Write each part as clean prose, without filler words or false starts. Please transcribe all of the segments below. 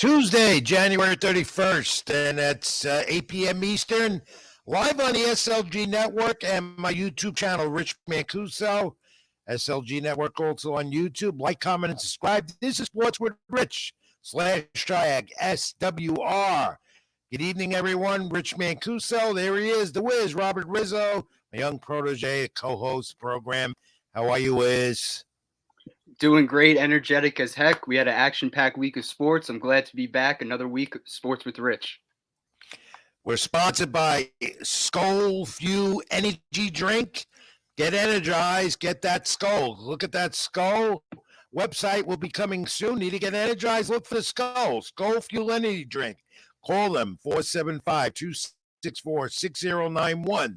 Tuesday, January 31st, and that's 8 p.m. Eastern, live on the SLG Network and my YouTube channel, Rich Mancuso. SLG Network also on YouTube. Like, comment, and subscribe. This is Sports with Rich /tag SWR. Good evening, everyone. Rich Mancuso. There he is, the Wiz, Robert Rizzo, my young protege, co-host program. How are you, Wiz? Doing great, energetic as heck. We had an action-packed week of sports. I'm glad to be back. Another week of Sports with Rich. We're sponsored by Skol Fuel Energy Drink. Get energized. Get that Skol. Look at that Skol. Website will be coming soon. Need to get energized? Look for the Skol. Skol Fuel Energy Drink. Call them, 475-264-6091.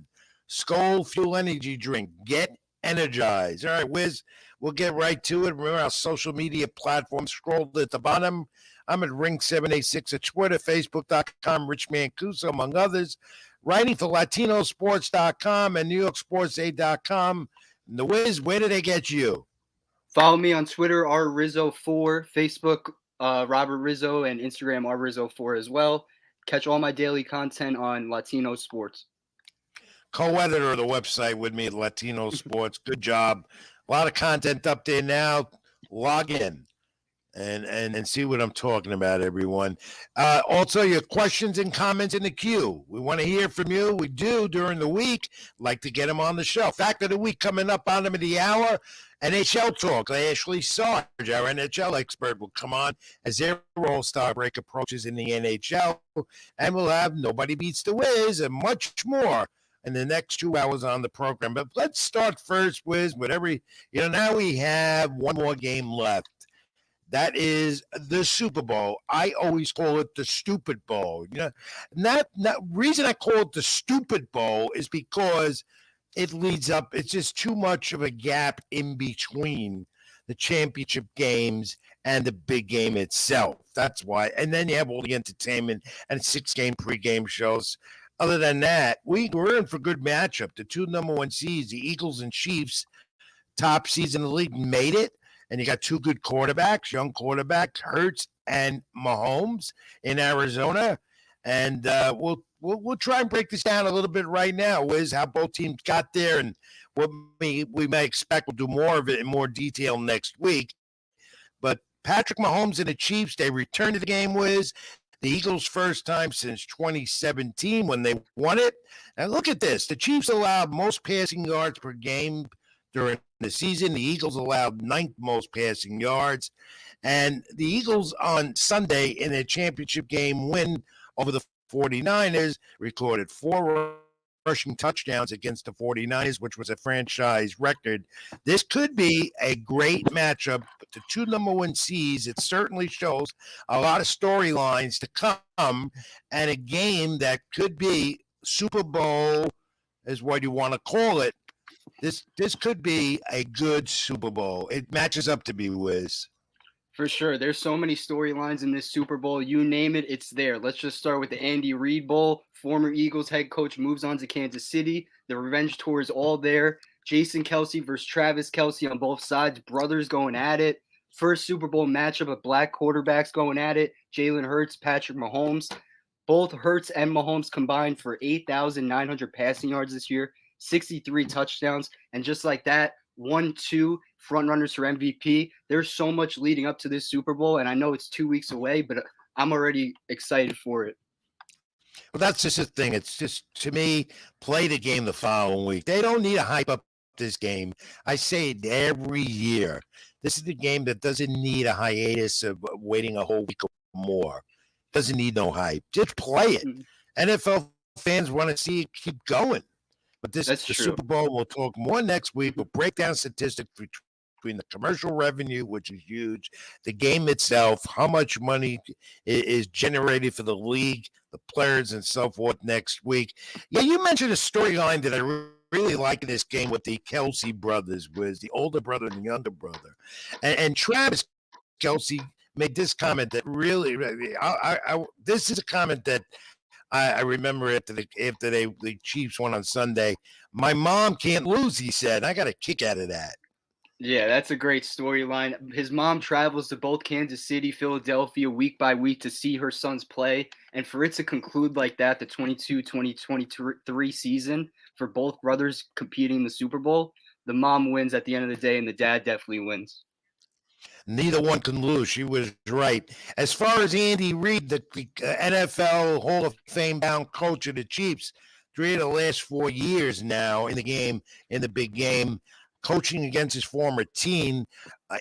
Skol Fuel Energy Drink. Get energized. All right, Wiz, we'll get right to it. Remember our social media platforms. Scroll at the bottom. I'm at Ring786 at Twitter, Facebook.com, Rich Mancuso, among others. Writing for LatinoSports.com and NewYorkSportsAid.com. And the Wiz, where do they get you? Follow me on Twitter, rrizzo4, Facebook, Robert Rizzo, and Instagram, rrizzo4 as well. Catch all my daily content on Latino Sports. Co-editor of the website with me at Latino Sports. Good job. A lot of content up there now. Log in and see what I'm talking about, everyone. Also, your questions and comments in the queue. We want to hear from you. We do during the week. Like to get them on the show. Fact of the week coming up, bottom of the hour. NHL talk. Ashley Sarge, our NHL expert, will come on as their All-Star break approaches in the NHL. And we'll have Nobody Beats the Wiz and much more in the next 2 hours on the program. But let's start first, Wiz, with now we have one more game left. That is the Super Bowl. I always call it the Stupid Bowl. Reason I call it the Stupid Bowl is because it leads up. It's just too much of a gap in between the championship games and the big game itself. That's why. And then you have all the entertainment and 6-game pregame shows. Other than that, we're in for a good matchup. The two number one seeds, the Eagles and Chiefs, top seeds in the league, made it. And you got two good quarterbacks, young quarterbacks, Hurts and Mahomes in Arizona. And we'll try and break this down a little bit right now, Wiz, how both teams got there and what we may expect. We'll do more of it in more detail next week. But Patrick Mahomes and the Chiefs, they returned to the game, Wiz. The Eagles' first time since 2017 when they won it. And look at this. The Chiefs allowed most passing yards per game during the season. The Eagles allowed ninth most passing yards. And the Eagles on Sunday in their championship game win over the 49ers recorded 4 rushing touchdowns against the 49ers, which was a franchise record. This could be a great matchup. But the two number one seeds, it certainly shows a lot of storylines to come and a game that could be Super Bowl is what you want to call it. This could be a good Super Bowl. It matches up to be, Wiz. For sure. There's so many storylines in this Super Bowl. You name it, it's there. Let's just start with the Andy Reid Bowl. Former Eagles head coach moves on to Kansas City. The revenge tour is all there. Jason Kelce versus Travis Kelce on both sides. Brothers going at it. First Super Bowl matchup of black quarterbacks going at it. Jalen Hurts, Patrick Mahomes. Both Hurts and Mahomes combined for 8,900 passing yards this year. 63 touchdowns. And just like that, 1-2 front runners for MVP. There's so much leading up to this Super Bowl, and I know it's 2 weeks away, but I'm already excited for it. Well, that's just the thing. It's just, to me, play the game the following week. They don't need to hype up this game. I say it every year. This is the game that doesn't need a hiatus of waiting a whole week or more. Doesn't need no hype. Just play it. NFL fans want to see it keep going. But this is the Super Bowl. We'll talk more next week. We'll break down statistics between the commercial revenue, which is huge, the game itself, how much money is generated for the league, the players, and so forth next week. Yeah, you mentioned a storyline that I really like in this game with the Kelce brothers, was the older brother and the younger brother. And Travis Kelce made this comment that really, this is a comment that I remember after the Chiefs won on Sunday. My mom can't lose, he said. I got a kick out of that. Yeah, that's a great storyline. His mom travels to both Kansas City, Philadelphia week by week to see her sons play. And for it to conclude like that, the 2023 season, for both brothers competing in the Super Bowl, the mom wins at the end of the day, and the dad definitely wins. Neither one can lose. She was right. As far as Andy Reid, the NFL Hall of Fame bound coach of the Chiefs, 3 of the last 4 years now in the game, in the big game, coaching against his former team.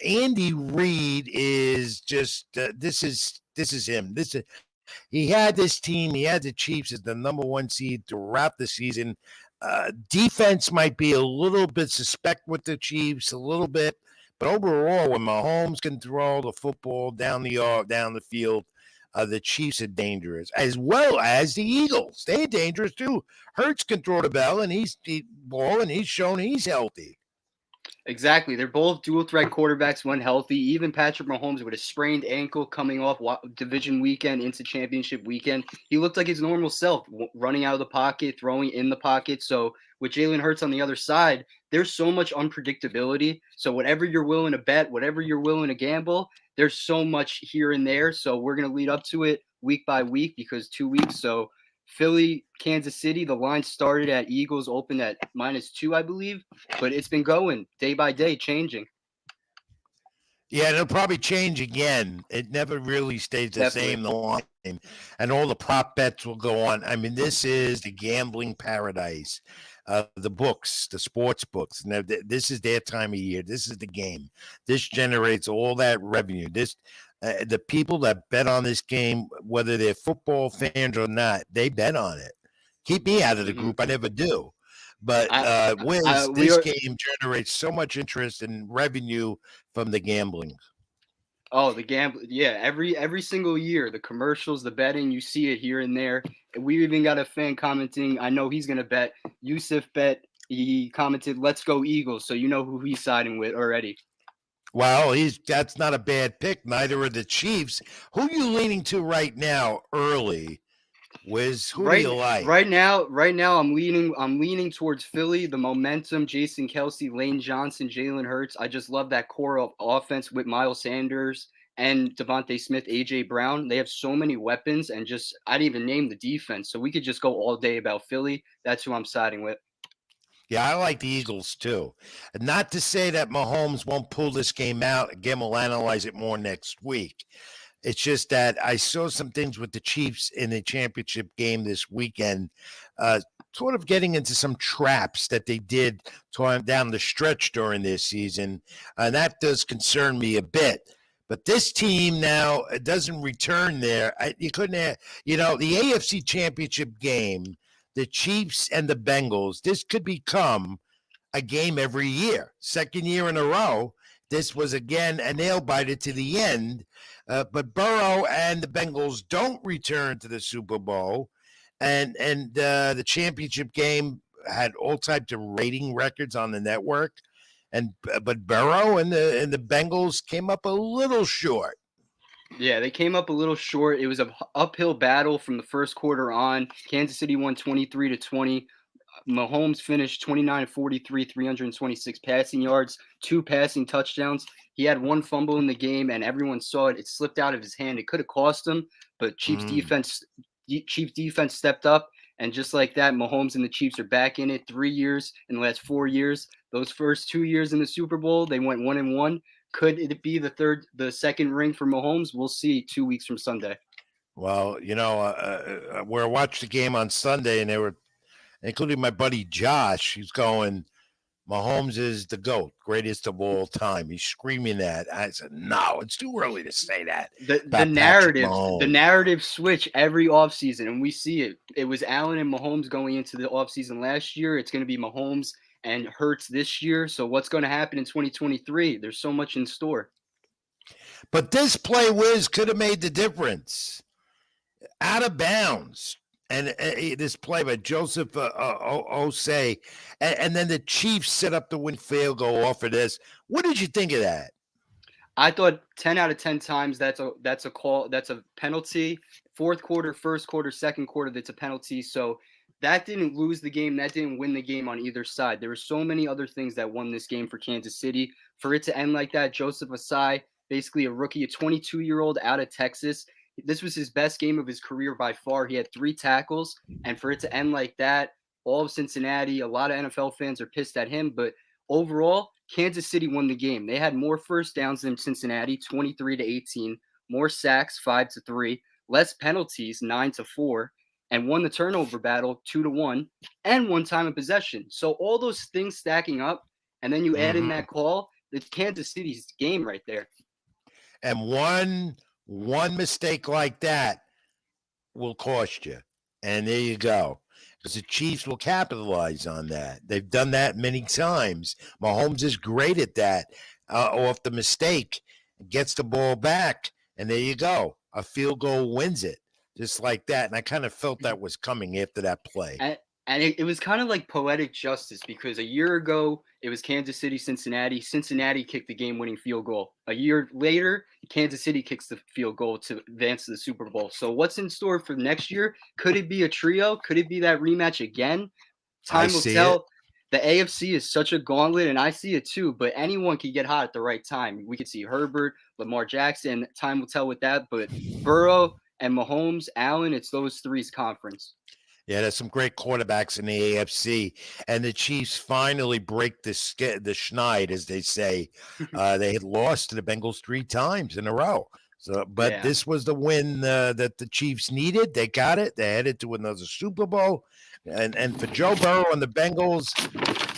Andy Reid is just this is him. He had this team. He had the Chiefs as the number one seed throughout the season. Defense might be a little bit suspect with the Chiefs, a little bit, but overall, when Mahomes can throw the football down the yard, down the field, the Chiefs are dangerous, as well as the Eagles. They're dangerous too. Hurts can throw the ball, and he's shown he's healthy. Exactly. They're both dual threat quarterbacks when healthy. Even Patrick Mahomes with a sprained ankle coming off division weekend into championship weekend, he looked like his normal self, running out of the pocket, throwing in the pocket. So with Jalen Hurts on the other side, there's so much unpredictability. So whatever you're willing to bet, whatever you're willing to gamble, there's so much here and there. So we're going to lead up to it week by week because 2 weeks. So Philly, Kansas City, the line started at Eagles, opened at -2, I believe, but it's been going day by day, changing. Yeah, it'll probably change again. It never really stays the Definitely. same the line, and all the prop bets will go on. I mean, this is the gambling paradise. The books, the sports books. Now, this is their time of year. This is the game. This generates all that revenue. The people that bet on this game, whether they're football fans or not, they bet on it. Keep me out of the Mhm. group. I never do. But I Wiz, we this are game generates so much interest and revenue from the gambling. Oh, the gamble, yeah, every single year, the commercials, the betting, you see it here and there. And we even got a fan commenting, I know he's gonna bet. Yusuf bet, he commented, "Let's go Eagles." So you know who he's siding with already. Well, that's not a bad pick. Neither are the Chiefs. Who are you leaning to right now, early? Wiz, who do you Right, like? right now, I'm leaning towards Philly. The momentum, Jason Kelsey, Lane Johnson, Jalen Hurts. I just love that core of offense with Miles Sanders and Devontae Smith, AJ Brown. They have so many weapons, and just I didn't even name the defense. So we could just go all day about Philly. That's who I'm siding with. Yeah, I like the Eagles too. Not to say that Mahomes won't pull this game out. Again, we'll analyze it more next week. It's just that I saw some things with the Chiefs in the championship game this weekend, sort of getting into some traps that they did down the stretch during this season. And that does concern me a bit. But this team now doesn't return there. You couldn't have, the AFC championship game, the Chiefs and the Bengals, this could become a game every year. Second year in a row, this was again a nail biter to the end. But Burrow and the Bengals don't return to the Super Bowl, and the championship game had all types of rating records on the network, but Burrow and the Bengals came up a little short. Yeah, they came up a little short. It was a uphill battle from the first quarter on. Kansas City won 23-20. Mahomes finished 29-43, 326 passing yards, 2 passing touchdowns. He had one fumble in the game, and everyone saw it. It slipped out of his hand. It could have cost him, but Mm. Chiefs defense stepped up, and just like that, Mahomes and the Chiefs are back in it. 3 years in the last 4 years. Those first 2 years in the Super Bowl, they went 1-1. Could it be the second ring for Mahomes? We'll see 2 weeks from Sunday. Well, we watched the game on Sunday, and they were, including my buddy Josh. He's going, Mahomes is the GOAT, greatest of all time. He's screaming that. I said, no, it's too early to say that The about Patrick the Mahomes. narrative switch every offseason, and we see it. It was Allen and Mahomes going into the offseason last year. It's going to be Mahomes and Hurts this year. So what's going to happen in 2023? There's so much in store. But this play, Wiz, could have made the difference. Out of bounds. And this play by Joseph Osei, and then the Chiefs set up the win field goal off of this. What did you think of that? I thought 10 out of 10 times that's a penalty. Fourth quarter, first quarter, second quarter, that's a penalty. So that didn't lose the game. That didn't win the game on either side. There were so many other things that won this game for Kansas City. For it to end like that, Joseph Asai, basically a rookie, a 22-year-old out of Texas. This was his best game of his career by far. He had 3 tackles, and for it to end like that, all of Cincinnati, a lot of NFL fans are pissed at him, but overall, Kansas City won the game. They had more first downs than Cincinnati, 23-18, more sacks, 5-3, less penalties, 9-4, and won the turnover battle 2-1, and 1 time of possession. So all those things stacking up, and then you add in that call, it's Kansas City's game right there. And one mistake like that will cost you. And there you go. Because the Chiefs will capitalize on that. They've done that many times. Mahomes is great at that. Off the mistake, gets the ball back, and there you go. A field goal wins it, just like that. And I kind of felt that was coming after that play. And it was kind of like poetic justice, because a year ago, it was Kansas City, Cincinnati. Cincinnati kicked the game-winning field goal. A year later, Kansas City kicks the field goal to advance to the Super Bowl. So what's in store for next year? Could it be a trio? Could it be that rematch again? Time will tell. The AFC is such a gauntlet, and I see it too, but anyone can get hot at the right time. We could see Herbert, Lamar Jackson. Time will tell with that, but Burrow and Mahomes, Allen, it's those three's conference. Yeah, there's some great quarterbacks in the AFC, and the Chiefs finally break the schneid, as they say. They had lost to the Bengals 3 times in a row. So, but this was the win that the Chiefs needed. They got it. They headed to another Super Bowl, and for Joe Burrow and the Bengals,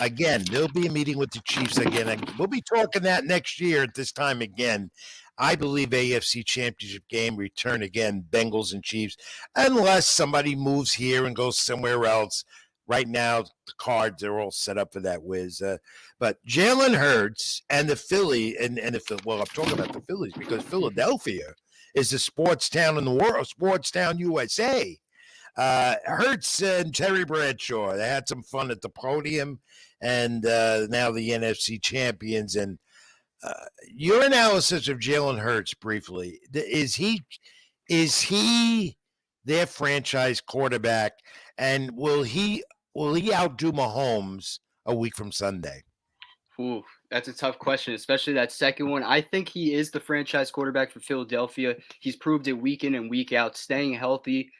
again, they'll be meeting with the Chiefs again. And we'll be talking that next year at this time again. I believe AFC Championship game return again, Bengals and Chiefs, unless somebody moves here and goes somewhere else. Right now, the cards are all set up for that, Wiz. But Jalen Hurts and the Philly, I'm talking about the Phillies because Philadelphia is the sports town in the world, sports town USA. Hurts and Terry Bradshaw, they had some fun at the podium, and now the NFC champions. And your analysis of Jalen Hurts briefly, is he their franchise quarterback, and will he outdo Mahomes a week from Sunday? Ooh, that's a tough question, especially that second one. I think he is the franchise quarterback for Philadelphia. He's proved it week in and week out, staying healthy,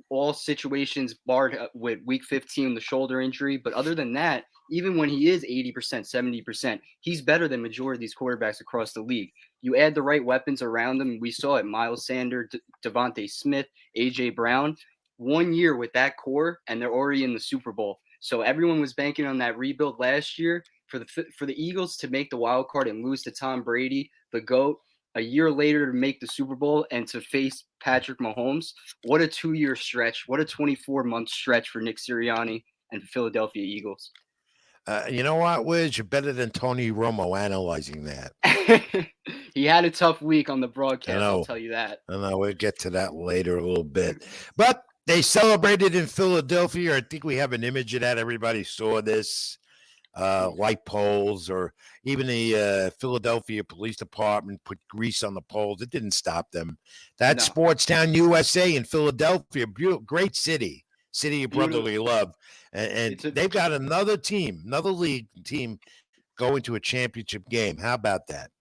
all situations barred with week 15, the shoulder injury. But other than that, even when he is 80%, 70%, he's better than majority of these quarterbacks across the league. You add the right weapons around them. We saw it, Miles Sanders, Devontae Smith, A.J. Brown. 1 year with that core, and they're already in the Super Bowl. So everyone was banking on that rebuild last year for the Eagles to make the wild card and lose to Tom Brady, the GOAT, a year later to make the Super Bowl and to face Patrick Mahomes. What a 2-year stretch. What a 24-month stretch for Nick Sirianni and Philadelphia Eagles. You know what, Wiz? You're better than Tony Romo analyzing that. He had a tough week on the broadcast, I'll tell you that. I know. We'll get to that later a little bit. But they celebrated in Philadelphia. I think we have an image of that. Everybody saw this. Light poles, or even the Philadelphia Police Department put grease on the poles. It didn't stop them. That's Sports Town USA in Philadelphia. Great city of brotherly love. And they've got another league team going to a championship game. How about that?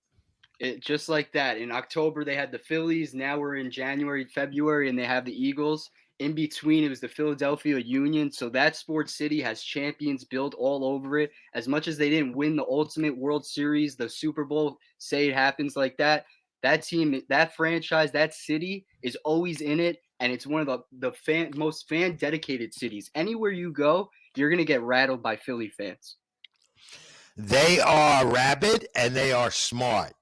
Just like that. In October, they had the Phillies. Now we're in January, February, and they have the Eagles. In between, it was the Philadelphia Union. So that sports city has champions built all over it. As much as they didn't win the ultimate World Series, the Super Bowl, say it happens like that, that team, that franchise, that city is always in it. And it's one of the most fan-dedicated cities. Anywhere you go, you're going to get rattled by Philly fans. They are rabid and they are smart.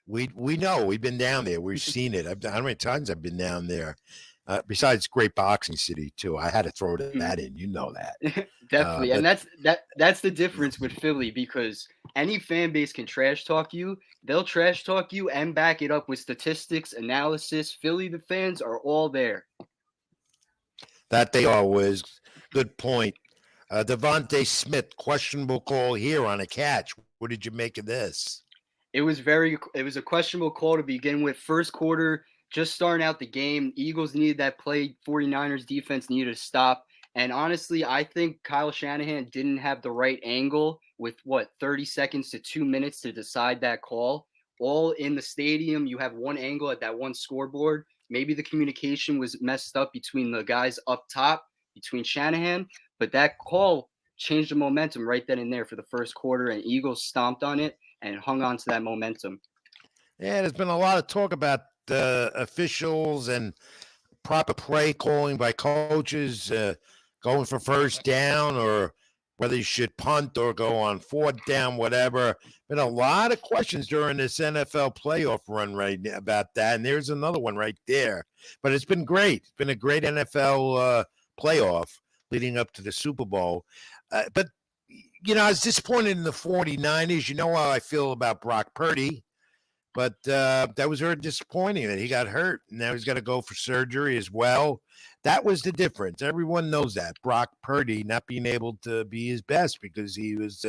We know. We've been down there. We've seen it. How many times I've been down there? Besides great boxing city too. I had to throw that in. You know that. Definitely. And that's the difference with Philly, because any fan base can trash talk you. They'll trash talk you and back it up with statistics, analysis. Philly, the fans are all there. That they are, Wiz. Good point. Devontae Smith, questionable call here on a catch. What did you make of this? It was a questionable call to begin with. First quarter, just starting out the game, Eagles needed that play. 49ers defense needed to stop, And honestly, I think Kyle Shanahan didn't have the right angle with 30 seconds to 2 minutes to decide that call. All in the stadium, you have one angle at that one scoreboard. Maybe the communication was messed up between the guys up top, between Shanahan, but that call changed the momentum right then and there for the first quarter, and Eagles stomped on it and hung on to that momentum. Yeah, there's been a lot of talk about the officials and proper play calling by coaches, going for first down or whether you should punt or go on fourth down, whatever. Been a lot of questions during this NFL playoff run right now about that. And there's another one right there. But it's been great. It's been a great NFL playoff leading up to the Super Bowl. But, I was disappointed in the 49ers. You know how I feel about Brock Purdy. But that was very disappointing that he got hurt. Now he's got to go for surgery as well. That was the difference. Everyone knows that. Brock Purdy not being able to be his best because he was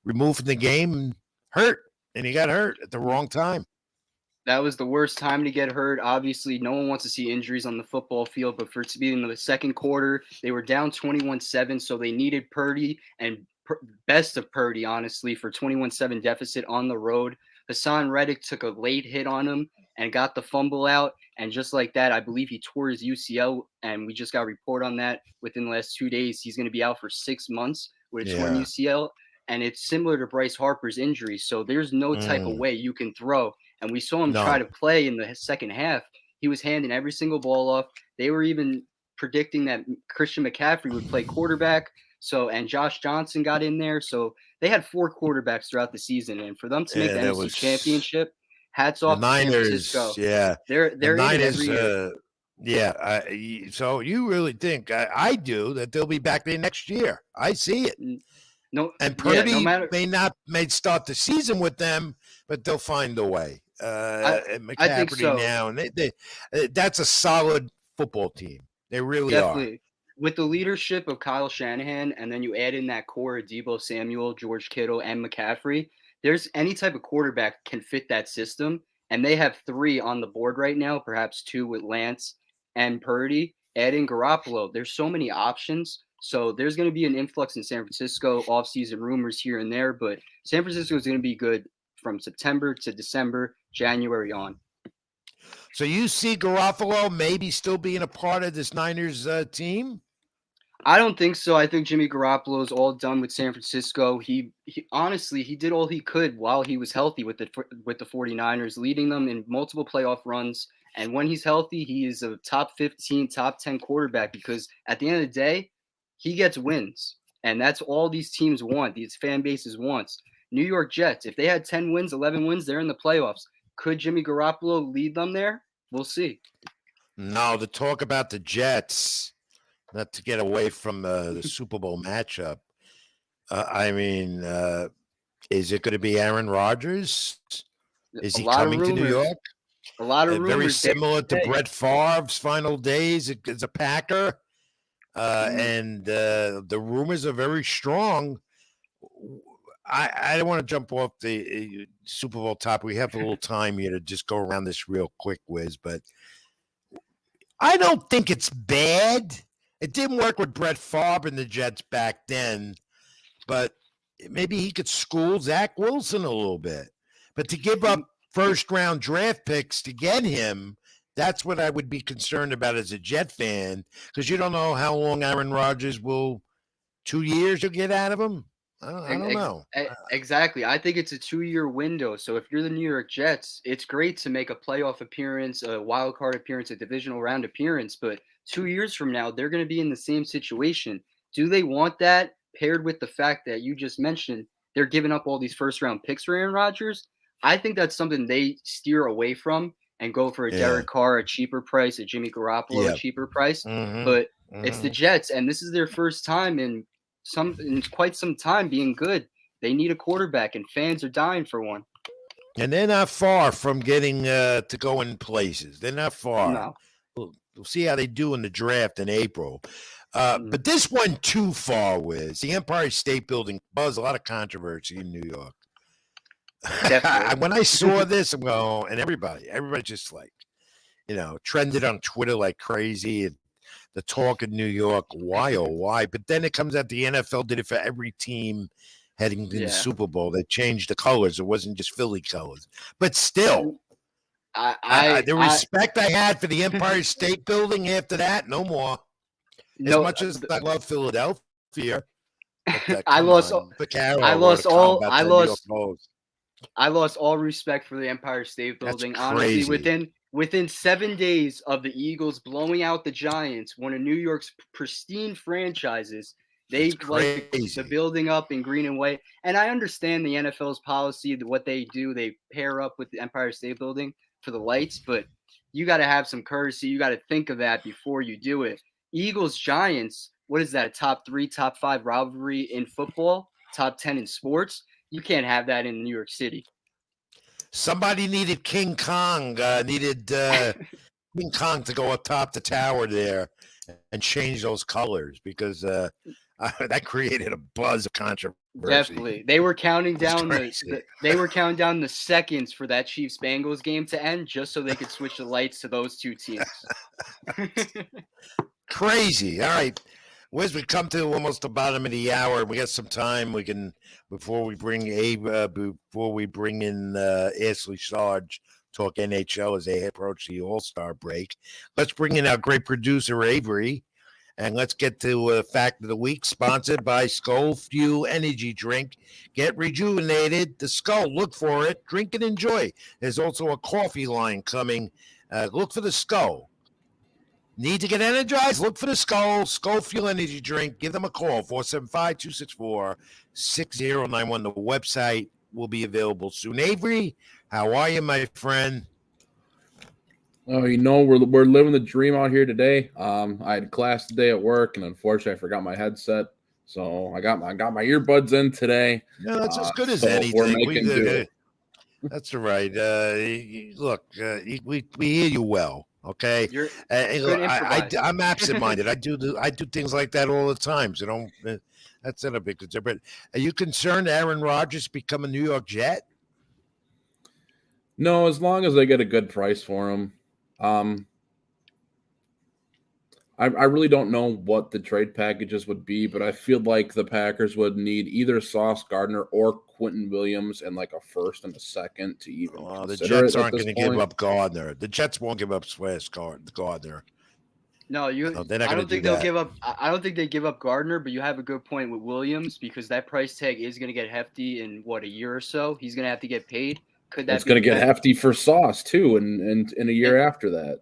removed from the game and hurt. And he got hurt at the wrong time. That was the worst time to get hurt. Obviously, no one wants to see injuries on the football field, but for it to be in the second quarter, they were down 21-7, so they needed Purdy and best of Purdy, honestly, for 21-7 deficit on the road. Hassan Reddick took a late hit on him and got the fumble out. And just like that, I believe he tore his UCL. And we just got a report on that within the last 2 days. He's going to be out for 6 months with a torn UCL. And it's similar to Bryce Harper's injury. So there's no type of way you can throw. And we saw him try to play in the second half. He was handing every single ball off. They were even predicting that Christian McCaffrey would play quarterback. And Josh Johnson got in there. So they had 4 quarterbacks throughout the season. And for them to make the NFC Championship, hats off to San Francisco. Yeah. They're Niners, in every year. So you really think, I do, that they'll be back there next year. I see it. No, and Purdy may start the season with them, but they'll find a way. McCaffrey I think so. Now, and they that's a solid football team. They really definitely are. With the leadership of Kyle Shanahan, and then you add in that core of Deebo Samuel, George Kittle, and McCaffrey. There's any type of quarterback can fit that system, and they have 3 on the board right now, perhaps 2 with Lance and Purdy. Adding Garoppolo, there's so many options. So there's going to be an influx in San Francisco, offseason rumors here and there, but San Francisco is going to be good from September to December, January on. So you see Garoppolo maybe still being a part of this Niners team? I don't think so. I think Jimmy Garoppolo is all done with San Francisco. He honestly, he did all he could while he was healthy with the 49ers, leading them in multiple playoff runs. And when he's healthy, he is a top 15, top 10 quarterback because at the end of the day, he gets wins. And that's all these teams want, these fan bases wants. New York Jets, if they had 10 wins, 11 wins, they're in the playoffs. Could Jimmy Garoppolo lead them there? We'll see. No, the talk about the Jets, not to get away from the Super Bowl matchup. Is it going to be Aaron Rodgers? Is he coming to New York? A lot of rumors. Very similar to Brett Favre's final days as a Packer. And the rumors are very strong. I don't want to jump off the Super Bowl topic. We have a little time here to just go around this real quick, Wiz, but I don't think it's bad. It didn't work with Brett Favre and the Jets back then, but maybe he could school Zach Wilson a little bit. But to give up first-round draft picks to get him, that's what I would be concerned about as a Jet fan, because you don't know how long Aaron Rodgers will – 2 years you'll get out of him? I don't know. Exactly. I think it's a 2-year window. So if you're the New York Jets, it's great to make a playoff appearance, a wild card appearance, a divisional round appearance. But 2 years from now, they're going to be in the same situation. Do they want that paired with the fact that you just mentioned they're giving up all these first-round picks for Aaron Rodgers? I think that's something they steer away from and go for a Derek Carr, a cheaper price, a Jimmy Garoppolo, a cheaper price. But it's the Jets, and this is their first time in quite some time being good. They need a quarterback, and fans are dying for one. And they're not far from getting to go in places. They're not far. No. We'll see how they do in the draft in April. But this went too far, Wiz. The Empire State Building caused a lot of controversy in New York. When I saw this, I'm going, and everybody just like, trended on Twitter like crazy. And the talk in New York. Why, oh, why? But then it comes out the NFL did it for every team heading to the Yeah. Super Bowl. They changed the colors. It wasn't just Philly colors. But still, the respect I had for the Empire State Building after that, no more. As much as I love Philadelphia, but, I lost all respect for the Empire State Building. That's honestly, crazy. within 7 days of the Eagles blowing out the Giants, one of New York's pristine franchises, they light the building up in green and white. And I understand the NFL's policy, what they do, they pair up with the Empire State Building for the lights, but you got to have some courtesy. You got to think of that before you do it. Eagles Giants, what is that? Top 3, top 5 rivalry in football, top 10 in sports. You can't have that in New York City. Somebody needed King Kong, King Kong to go up top the tower there and change those colors because that created a buzz of controversy. Definitely, they were counting down the seconds for that Chiefs Bengals game to end just so they could switch the lights to those two teams. Crazy. All right. As we come to almost the bottom of the hour, we got some time. We can before we bring in Ashley Sarge talk NHL as they approach the All-Star break. Let's bring in our great producer Avery, and let's get to Fact of the Week, sponsored by Skull Fuel Energy Drink. Get rejuvenated. The Skull, look for it. Drink and enjoy. There's also a coffee line coming. Look for the Skull. Need to get energized? Look for the Skull Fuel Energy Drink. Give them a call, 475-264-6091. The website will be available soon. Avery, how are you, my friend? Oh, we're living the dream out here today. I had class today at work, and unfortunately, I forgot my headset. So I got my earbuds in today. No, that's as good as anything. That's all right. Look, we hear you well. Okay, I'm absent-minded. I do things like that all the time. So that's not a big concern. But are you concerned Aaron Rodgers become a New York Jet? No, as long as I get a good price for him. I really don't know what the trade packages would be, but I feel like the Packers would need either Sauce Gardner or Quentin Williams and like a first and a second to even consider the Jets it aren't going to give up Gardner. The Jets won't give up Gardner. No, I don't think they'll give up. I don't think they give up Gardner, but you have a good point with Williams because that price tag is going to get hefty in a year or so. He's going to have to get paid. It's going to get hefty for Sauce too, and in a year after that.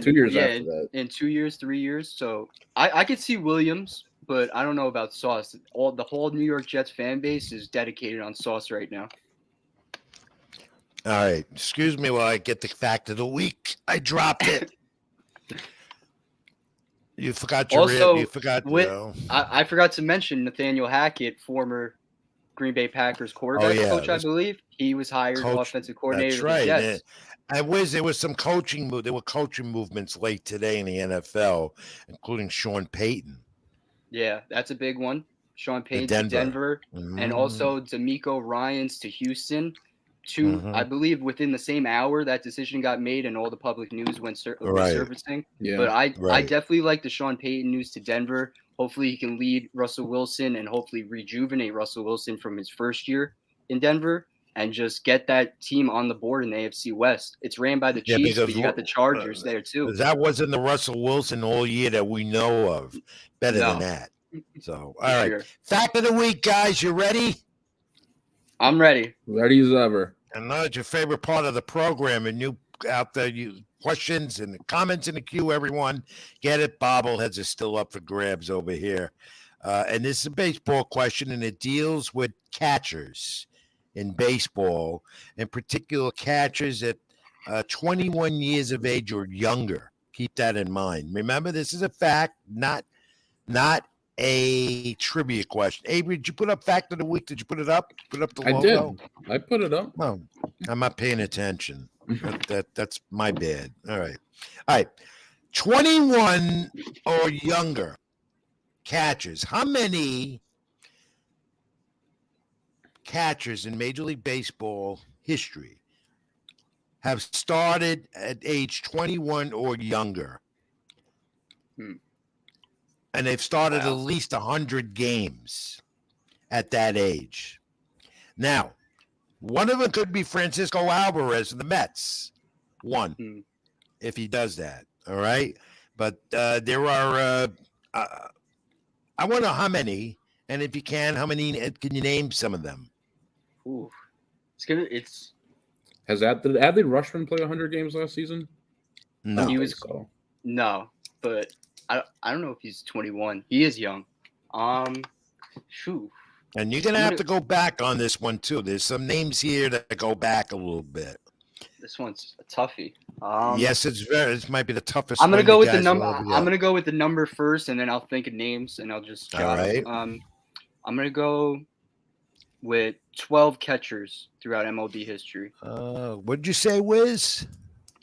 2 years after that. In 2 years, 3 years. So I could see Williams, but I don't know about Sauce. The whole New York Jets fan base is dedicated on Sauce right now. All right. Excuse me while I get the fact of the week. I dropped it. You forgot your also, you forgot. I forgot to mention Nathaniel Hackett, former Green Bay Packers quarterback coach, I believe. He was hired offensive coordinator of the Jets. There was some coaching. There were coaching movements late today in the NFL, including Sean Payton. Yeah, that's a big one. Sean Payton to Denver, and also DeMeco Ryans to Houston. I believe within the same hour that decision got made, and all the public news went surfacing. Yeah, but I definitely like the Sean Payton news to Denver. Hopefully, he can lead Russell Wilson and hopefully rejuvenate Russell Wilson from his first year in Denver. And just get that team on the board in the AFC West. It's ran by the Chiefs, but you got the Chargers there too. That wasn't the Russell Wilson all year that we know of. Better than that. So, all right. Sure. Fact of the week, guys. You ready? I'm ready. Ready as ever. And now it's your favorite part of the program. And you out there, you questions and comments in the queue, everyone. Get it. Bobbleheads are still up for grabs over here. And this is a baseball question, and it deals with catchers in baseball, in particular catchers at 21 years of age or younger. Keep that in mind. Remember, this is a fact, not a trivia question. Avery, did you put up fact of the week? Did you put it up? Put up the logo? I did. I put it up. Oh, I'm not paying attention. That's my bad. All right. 21 or younger catchers. How many catchers in Major League Baseball history have started at age 21 or younger? and they've started Wow. at least 100 games at that age. Now, one of them could be Francisco Alvarez of the Mets. One, Hmm. if he does that. All right. But there are, I wonder how many, and if you can, how many can you name some of them? Ooh. It's Did Adley Rushman play 100 games last season? No. I don't He think was- so. no, but I don't know if he's 21. He is young. Shoot. And you're going to have to go back on this one, too. There's some names here that go back a little bit. This one's a toughie. Yes, this might be the toughest I'm gonna one go you with the guys number. will ever I'm get. gonna go with the number first, and then I'll think of names, and I'll just All jot 'em. right. I'm gonna go with 12 catchers throughout MLB history. What'd you say, Wiz?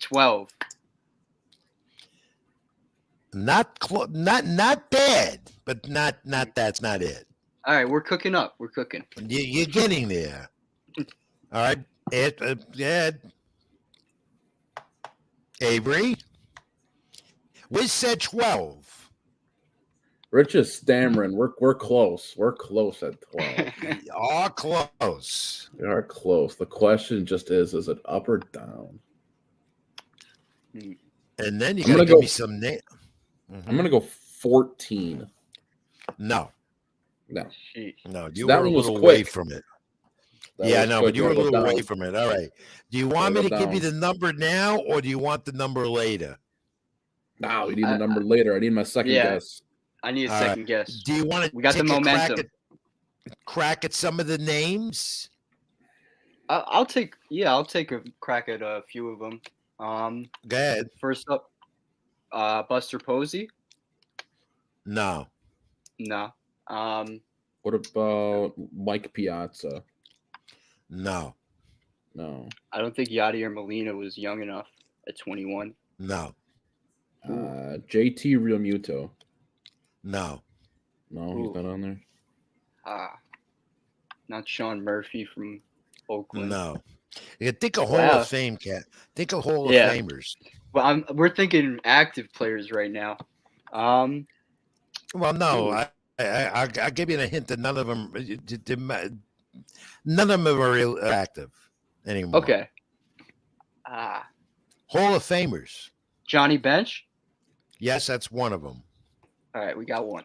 12. Not bad, but not that's not it. All right, we're cooking up. We're cooking. You're getting there. All right, Ed. Avery. We said 12. Rich is stammering. We're close. We're close at 12. All close. We are close. The question just is it up or down? And then you I'm got to gonna give go- me some name. I'm gonna go 14. No, No, Sheesh. no, you That were a one was little away quick. from it. that Yeah, was no, quick. but you were a Gotta go little away down. from it. All right. Do you want me Gotta to go give you the down. number now, or do you want the number later? No, we need the number later. I need my second Yeah. guess. I need a All right. second guess. Do you want to We got the take a momentum. crack at some of the names? I'll take a crack at a few of them. Go ahead. First up, Buster Posey. No. No. What about Mike Piazza? No. No. I don't think Yadier Molina was young enough at 21. No. JT Realmuto. No. No, Ooh. he's not on there. Not Sean Murphy from Oakland. No. You think of Hall Wow. of Fame, cat. Think of Hall Yeah. of Famers. Well, we're thinking active players right now. Well, no, Ooh. I'll give you a hint that none of them are real active anymore. Okay. Hall of Famers. Johnny Bench. Yes, that's one of them. All right, we got one.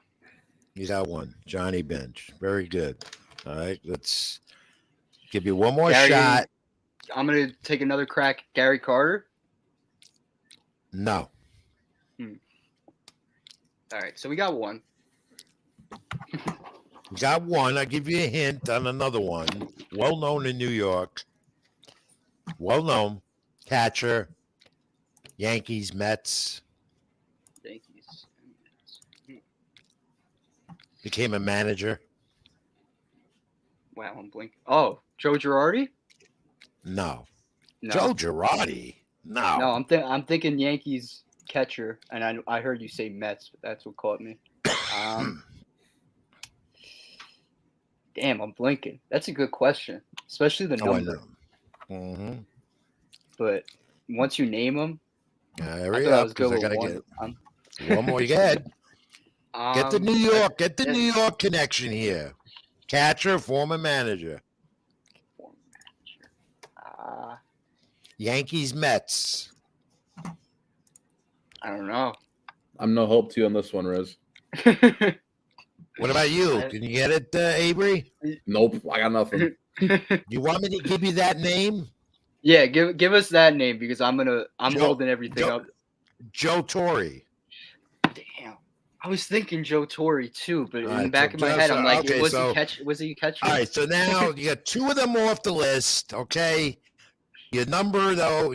You got one. Johnny Bench. Very good. All right, let's give you one more Gary- shot. I'm gonna take another crack. Gary Carter. No. All right, so we got one. You got one. I'll give you a hint on another one. Well known in New York. Well known. Catcher. Yankees, Mets. Yankees. Became a manager. Wow, I'm blinking. Oh, Joe Girardi. No. No. Joe Girardi. No. No, I'm thinking Yankees catcher, and I heard you say Mets, but that's what caught me. Damn, I'm blinking. That's a good question, especially the Oh, I number. know. Mm-hmm. But once you name them, I Hurry thought I up, was 'cause good I gotta with get one. one more. You get the New York. Get the yeah. New York connection here. Catcher, former manager. Yankees, Mets. I don't know. I'm no help to you on this one, Riz. What about you? I- Can you get it, Avery? Nope, I got nothing. You want me to give you that name? Yeah, give us that name because I'm Joe- holding everything Joe- up. Joe Torre. Damn. I was thinking Joe Torre too, but in the Alright, back so of my just, head, I'm like, okay, was so- he catching? All right, so now you got two of them off the list. Okay, your number though,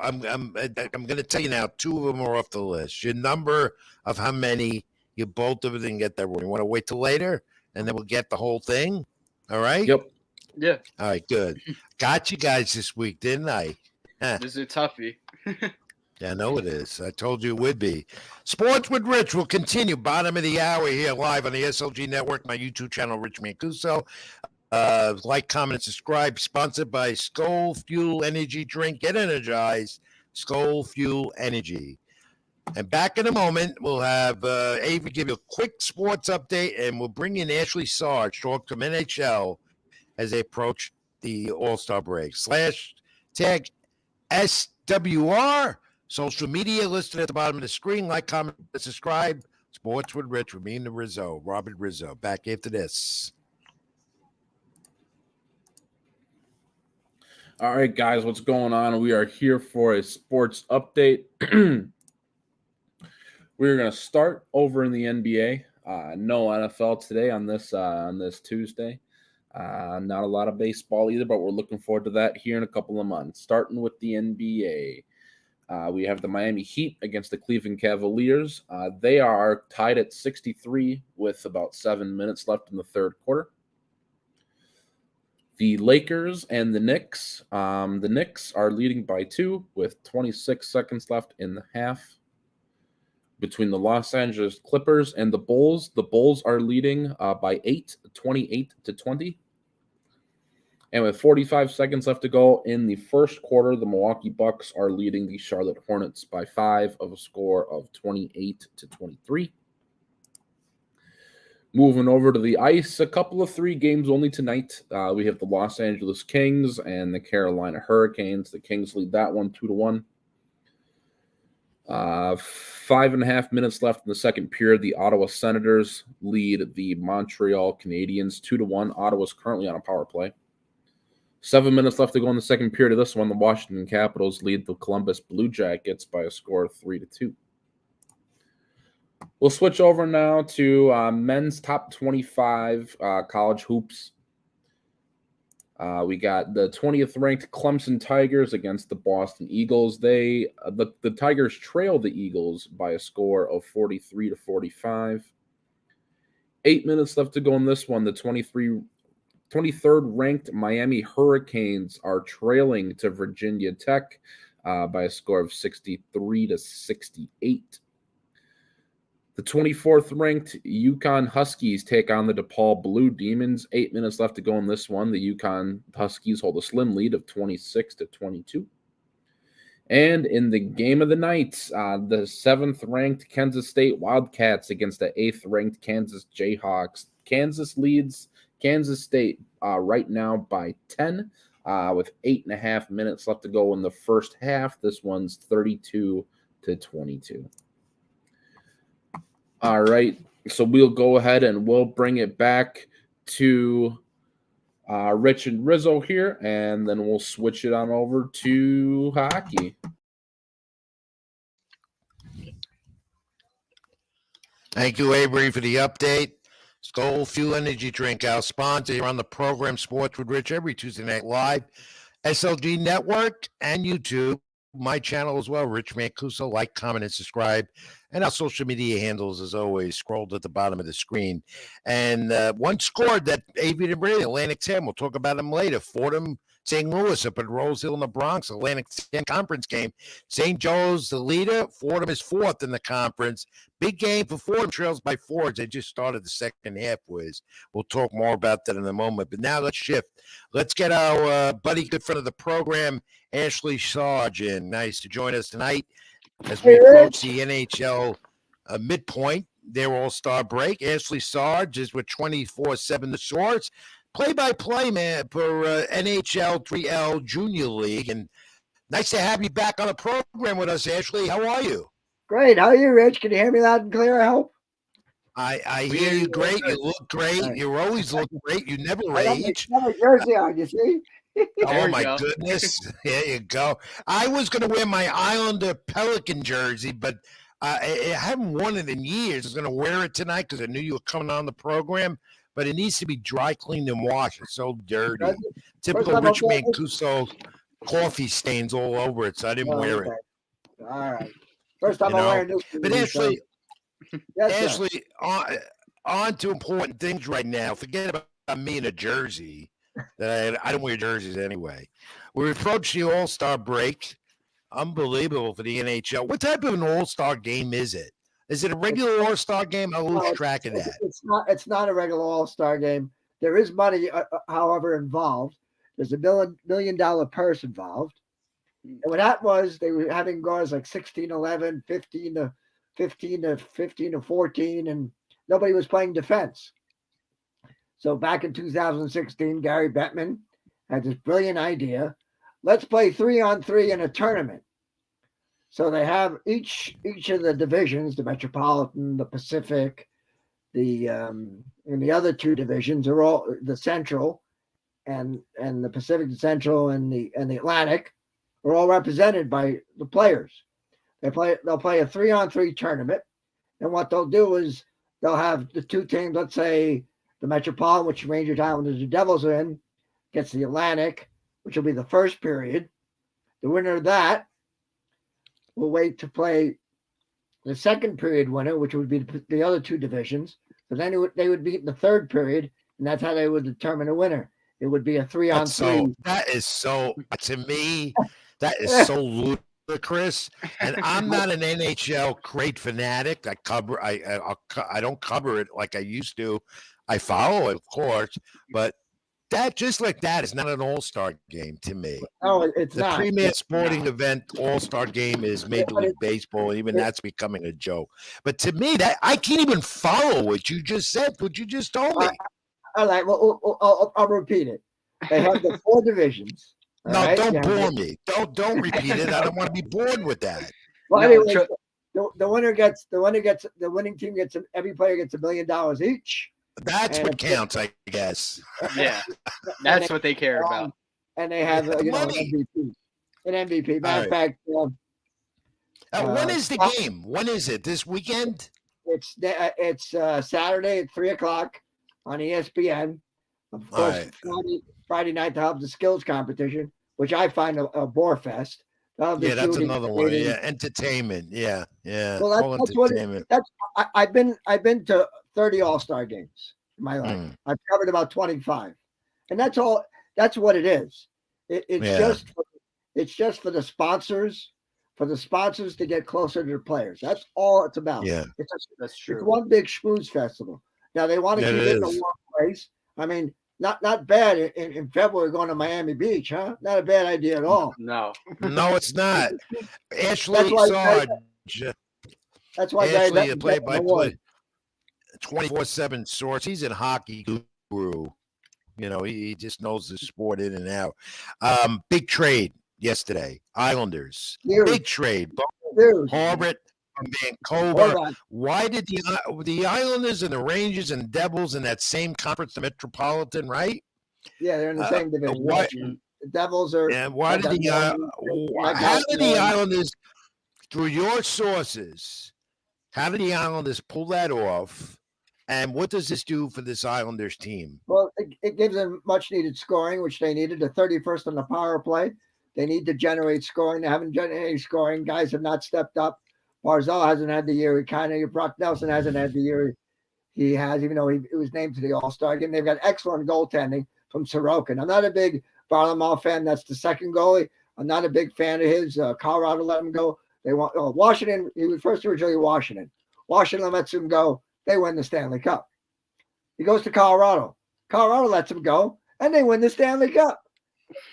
I'm going to tell you now. Two of them are off the list. Your number of how many you both of it didn't get that one. You want to wait till later, and then we'll get the whole thing. All right. Yep. Yeah, All right. Good. Got you guys this week, didn't I? this is a toughie. Yeah, I know it is. I told you it would be. Sports with Rich will continue. Bottom of the hour here live on the SLG Network, my YouTube channel, Rich Mancuso. Like, comment, and subscribe. Sponsored by Skull Fuel Energy Drink. Get energized. Skull Fuel Energy. And back in a moment, we'll have Avery give you a quick sports update, and we'll bring in Ashley Sarge, talk to NHL as they approach the All-Star break. /tag SWR, social media listed at the bottom of the screen. Like, comment, subscribe. Sports with Rich, with me and the Rizzo, Robert Rizzo. Back after this. All right, guys, what's going on? We are here for a sports update. We're going to start over in the NBA. No NFL today on this Tuesday. Not a lot of baseball either, but we're looking forward to that here in a couple of months. Starting with the NBA, we have the Miami Heat against the Cleveland Cavaliers. They are tied at 63 with about 7 minutes left in the third quarter. The Lakers and the Knicks. The Knicks are leading by 2 with 26 seconds left in the half. Between the Los Angeles Clippers and the Bulls are leading by 8, 28-20. And with 45 seconds left to go in the first quarter, the Milwaukee Bucks are leading the Charlotte Hornets by 5 of a score of 28-23. Moving over to the ice, a couple of 3 games only tonight. We have the Los Angeles Kings and the Carolina Hurricanes. The Kings lead that one 2-1. 5.5 minutes left in the second period. The Ottawa Senators lead the Montreal Canadiens 2-1. Ottawa's currently on a power play. 7 minutes left to go in the second period of this one. The Washington Capitals lead the Columbus Blue Jackets by a score of 3-2. We'll switch over now to men's top 25 college hoops. We got the 20th ranked Clemson Tigers against the Boston Eagles. The Tigers trail the Eagles by a score of 43-45. 8 minutes left to go in this one. The 23rd ranked Miami Hurricanes are trailing to Virginia Tech by a score of 63-68. The 24th ranked UConn Huskies take on the DePaul Blue Demons. 8 minutes left to go in this one. The UConn Huskies hold a slim lead of 26-22. And in the game of the night, the 7th ranked Kansas State Wildcats against the 8th ranked Kansas Jayhawks. Kansas leads Kansas State right now by 10 with 8.5 minutes left to go in the first half. This one's 32-22. All right, so we'll go ahead and we'll bring it back to Rich and Rizzo here, and then we'll switch it on over to hockey. Thank you, Avery, for the update. Skull Fuel Energy Drink, our sponsor here on the program Sports with Rich every Tuesday night live, SLG Network and YouTube. My channel as well, Rich Mancuso. Like, comment, and subscribe. And our social media handles, as always, scrolled at the bottom of the screen. And one scored that Avery didn't bring, Atlantic 10. We'll talk about them later. Fordham, St. Louis up at Rose Hill in the Bronx, Atlantic 10 conference game. St. Joe's the leader. Fordham is 4th in the conference. Big game for Fordham, trails by 4 as they just started the second half, Wiz. We'll talk more about that in a moment. But now let's shift. Let's get our buddy, good friend of the program, Ashley Sarge in. Nice to join us tonight as we approach the NHL midpoint, their All-Star break. Ashley Sarge is with 24/7 The Source. Play-by-play man for NHL 3L Junior League. And nice to have you back on the program with us, Ashley. How are you? Great. How are you, Rich? Can you hear me loud and clear, I hope? I hear you great. You look great. Right. You always look great. You never I got age. my jersey on, you see? Oh, my go. goodness. There you go. I was going to wear my Islander Pelican jersey, but I haven't worn it in years. I was going to wear it tonight because I knew you were coming on the program, but it needs to be dry cleaned and washed. It's so dirty. Typical time Rich I'll wear it. Mancuso coffee stains all over it, so I didn't wear it. All right. First time You I'm know, wearing this. But Ashley, yes, sir. Ashley, on to important things right now. Forget about me in a jersey. That I don't wear jerseys anyway. We approach the All-Star break. Unbelievable for the NHL. What type of an All-Star game is it? Is it a regular All-Star game? I lose track of that. It's not a regular All-Star game. There is money, however, involved. There's $1 million purse involved. And what happened was they were having guards like 16-11, 15 to 14, and nobody was playing defense. So back in 2016, Gary Bettman had this brilliant idea. Let's play 3-on-3 in a tournament. So they have each of the divisions, the Metropolitan, the Pacific, and the other two divisions are all the Central and the Pacific, the Central, and the Atlantic are all represented by the players. They'll play a 3-on-3 tournament, and what they'll do is they'll have the two teams, let's say the Metropolitan, which Rangers, Islanders, the Devils are in, gets the Atlantic, which will be the first period. The winner of that will wait to play the second period winner, which would be the other two divisions. So then they would beat in the third period, and that's how they would determine a winner. It would be a 3-on-3. That is so, to me, that is so ludicrous. And I'm not an NHL great fanatic. I don't cover it like I used to. I follow it, of course, but that just like that is not an all-star game to me. No, it's The not. premier sporting event all-star game is Major League Baseball, and even that's becoming a joke. But to me, that I can't even follow what you just said, what you just told me. All right, well, I'll repeat it. They have the 4 divisions. No, right? don't bore me. Don't repeat it. I don't want to be bored with that. Well, No, anyway, the winning team gets every player gets $1 million each. That's what counts, I guess. Yeah, that's what they care about. And they have an Money. MVP. Matter of All fact, when is the game? When is it? This weekend? it's Saturday at 3:00 on ESPN. Of course, Friday night they'll have the skills competition, which I find a bore fest. Yeah, that's another one. Yeah, entertainment. Yeah. Well, that's what I've been to 30 All-Star games in my life. I've covered about 25, and that's all. That's what it is. It's just for the sponsors, to get closer to the players. That's all it's about. Yeah, That's true. It's one big schmooze festival. Now they want to keep it in a warm place. I mean, not bad in February going to Miami Beach, huh? Not a bad idea at all. No, it's not. Ashley Sarge. That's why Ashley, a play-by-play, 24/7 source. He's a hockey guru. You know, he just knows the sport in and out. Big trade yesterday. Islanders. Huge. Big trade. Harbert from Vancouver. Why did the Islanders and the Rangers and Devils in that same conference, the Metropolitan, right? Yeah, they're in the same division. The Devils are. And why did how did the Islanders, through your sources, how did the Islanders pull that off? And what does this do for this Islanders team? Well, it gives them much needed scoring, which they needed. The 31st on the power play. They need to generate scoring. They haven't generated any scoring. Guys have not stepped up. Barzal hasn't had the year Brock Nelson hasn't had the year he has, even though he was named to the All-Star game. They've got excellent goaltending from Sorokin. I'm not a big Varlamov fan. That's the second goalie. I'm not a big fan of his. Colorado let him go. They want Washington. He was first originally Washington. Washington lets him go. They win the Stanley Cup. He goes to Colorado. Colorado lets him go, and they win the Stanley Cup.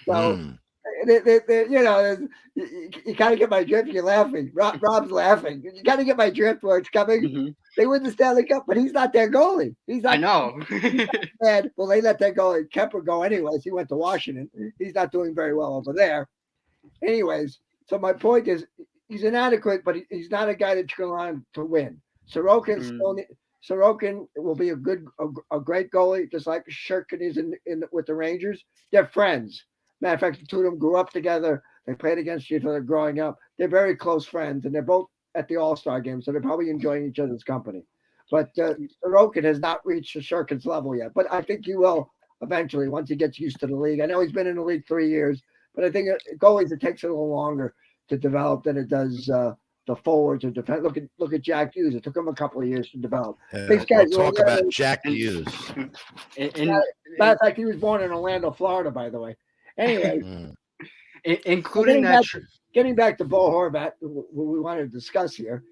So, you kind of get my drift. You're laughing. Rob's laughing. You kind of get my drift where it's coming. Mm-hmm. They win the Stanley Cup, but he's not their goalie. He's not. I know. Bad. Well, they let that goalie Kemper go anyways. He went to Washington. He's not doing very well over there. Anyways, so my point is, he's inadequate, but he's not a guy that's going on to win. Sorokin will be a great goalie, just like Shirkin is in with the Rangers. They're friends. Matter of fact, the two of them grew up together. They played against each other growing up. They're very close friends, and they're both at the All-Star game, so they're probably enjoying each other's company. But Sorokin has not reached Shirkin's level yet. But I think he will eventually once he gets used to the league. I know he's been in the league 3 years, but I think goalies, it takes a little longer to develop than it does the forwards or defense. Look at Jack Hughes. It took him a couple of years to develop. We'll talk about Jack Hughes. Matter of fact, he was born in Orlando, Florida, by the way. Anyway, including getting back to Bo Horvat, what we wanted to discuss here.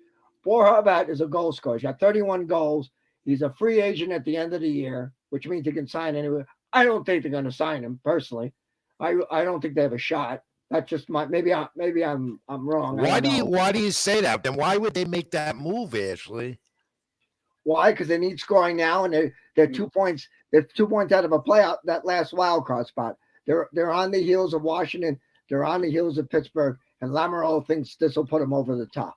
Bo Horvat is a goal scorer. He's got 31 goals. He's a free agent at the end of the year, which means he can sign anywhere. I don't think they're going to sign him personally. I don't think they have a shot. That's just my maybe I'm wrong. I don't know. Why do you say that? Then why would they make that move, Ashley? Why? Because they need scoring now, and they're 2 points. They're 2 points out of a playoff that last wild card spot. They're on the heels of Washington. They're on the heels of Pittsburgh, and Lamoriello thinks this will put them over the top.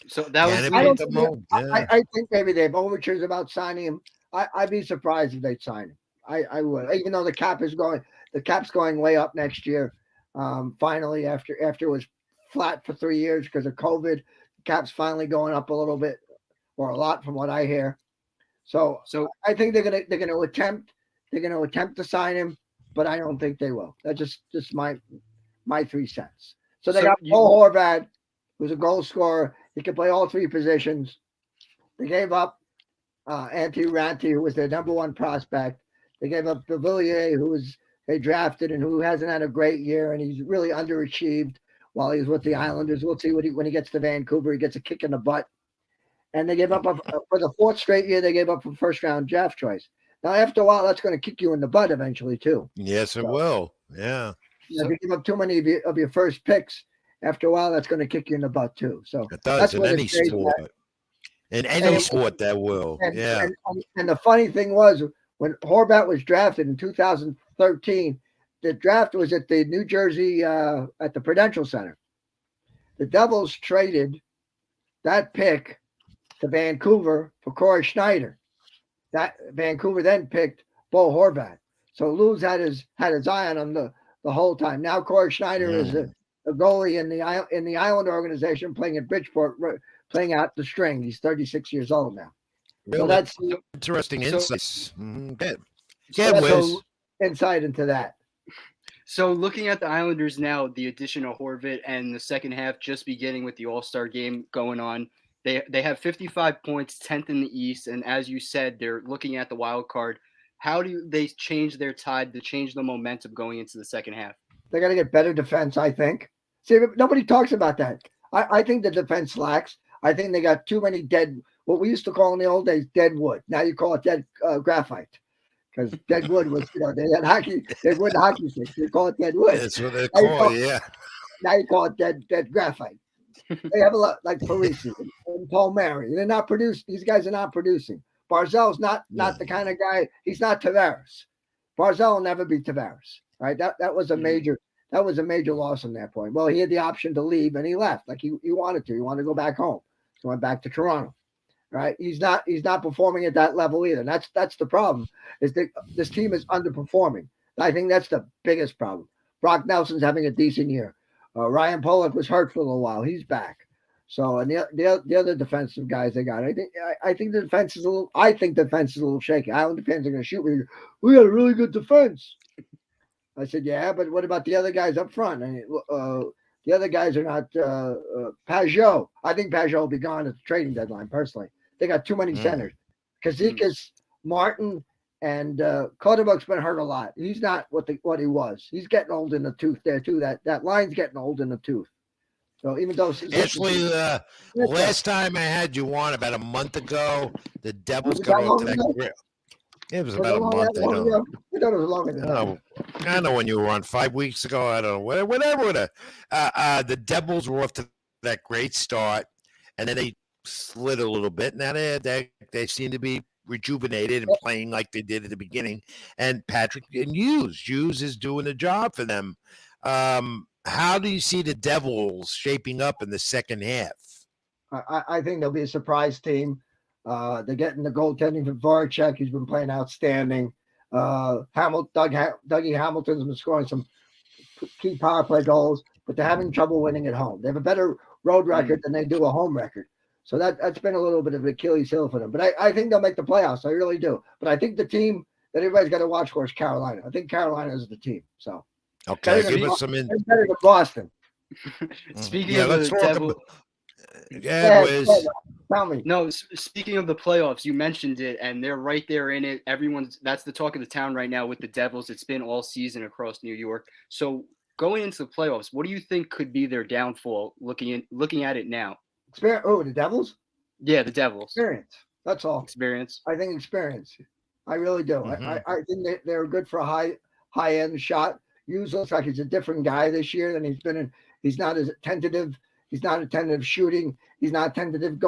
So that was Can it the be don't the think- move? Yeah. I think maybe they have overtures about signing him. I'd be surprised if they sign him. I would, even though the cap's going way up next year. Finally, after it was flat for 3 years because of COVID, the cap's finally going up a little bit or a lot from what I hear. So I think they're gonna attempt to sign him, but I don't think they will. That's just my 3 cents. So they got Paul Horvat, who's a goal scorer. He can play all 3 positions. They gave up Antti Ranti, who was their number 1 prospect. They gave up Villiers, they drafted and who hasn't had a great year, and he's really underachieved while he's with the Islanders. We'll see when he gets to Vancouver. He gets a kick in the butt. And they gave up for the 4th straight year. They gave up a first-round draft choice. Now, after a while, that's going to kick you in the butt eventually too. Yes, it will. Yeah. If you give up too many of your first picks, after a while, that's going to kick you in the butt too. So It does that's in what any it's based sport. on. In any And- sport, that will. Yeah. And the funny thing was, when Horvat was drafted in 2013, the draft was at the New Jersey at the Prudential Center. The Devils traded that pick to Vancouver for Corey Schneider. That Vancouver then picked Bo Horvat. So Lou's had his eye on him the whole time. Now Corey Schneider is a goalie in the Island organization playing at Bridgeport, playing out the string. He's 36 years old now. So Really that's interesting so- insights. Good. so Yeah, that's Wiz. a insight into that. So looking at the Islanders now, the addition of Horvat and the second half just beginning with the All-Star game going on, they have 55 points, 10th in the East, and as you said, they're looking at the wild card. How do they change their tide to change the momentum going into the second half? They got to get better defense, I think. See, nobody talks about that. I think the defense lacks. I think they got too many what we used to call in the old days, dead wood. Now you call it dead graphite. Because dead wood was, they had wood hockey sticks. They call it dead wood. That's what they Now you call call- it, yeah. Now you call it dead graphite. They have a lot like Parisi and Paul Mary. They're not producing. These guys are not producing. Barzell's not the kind of guy. He's not Tavares. Barzell will never be Tavares. Right? That was a major loss on that point. Well, he had the option to leave and he left. Like he wanted to. He wanted to go back home. So went back to Toronto. Right? He's not performing at that level either. And that's the problem. Is that this team is underperforming. I think that's the biggest problem. Brock Nelson's having a decent year. Ryan Pollock was hurt for a little while. He's back. So and the other defensive guys they got, I think the defense is a little shaky. Island fans are going to shoot me. We got a really good defense. I said, yeah, but what about the other guys up front? The other guys are not Pajot. I think Pajot will be gone at the trading deadline. Personally, they got too many centers. Kazikas, Martin, and Clutterbuck's been hurt a lot. He's not what he was. He's getting old in the tooth there too. That line's getting old in the tooth. So even though Ashley, last time I had you on about a month ago, the Devils Was it got that off to long that ago? grip. It was about a month. I I don't know. thought it was longer than I that. don't know. I don't know when you were on 5 weeks ago. I don't know. Whatever. The Devils were off to that great start, and then they slid a little bit. Now they seem to be rejuvenated and playing like they did at the beginning. And Patrick and Hughes is doing the job for them. How do you see the Devils shaping up in the second half? I think they'll be a surprise team. They're getting the goaltending from Voracek. He's been playing outstanding. Dougie Hamilton's been scoring some key power play goals, but they're having trouble winning at home. They have a better road record than they do a home record. So that's been a little bit of an Achilles heel for them. But I think they'll make the playoffs. I really do. But I think the team that everybody's got to watch for is Carolina. I think Carolina is the team. So Okay, better give than us some in. they're better than Boston. Speaking Yeah, of let's the talk Devil, about. Yeah, Wiz. Tell me. no. Speaking of the playoffs, you mentioned it, and they're right there in it. That's the talk of the town right now with the Devils. It's been all season across New York. So going into the playoffs, what do you think could be their downfall? Looking at it now, The Devils? yeah, the Devils Experience. That's all. experience. I think experience. I really do. I think they're good for a high end shot. Hughes looks like he's a different guy this year than he's been in. He's not as tentative. He's not attentive shooting. He's not tentative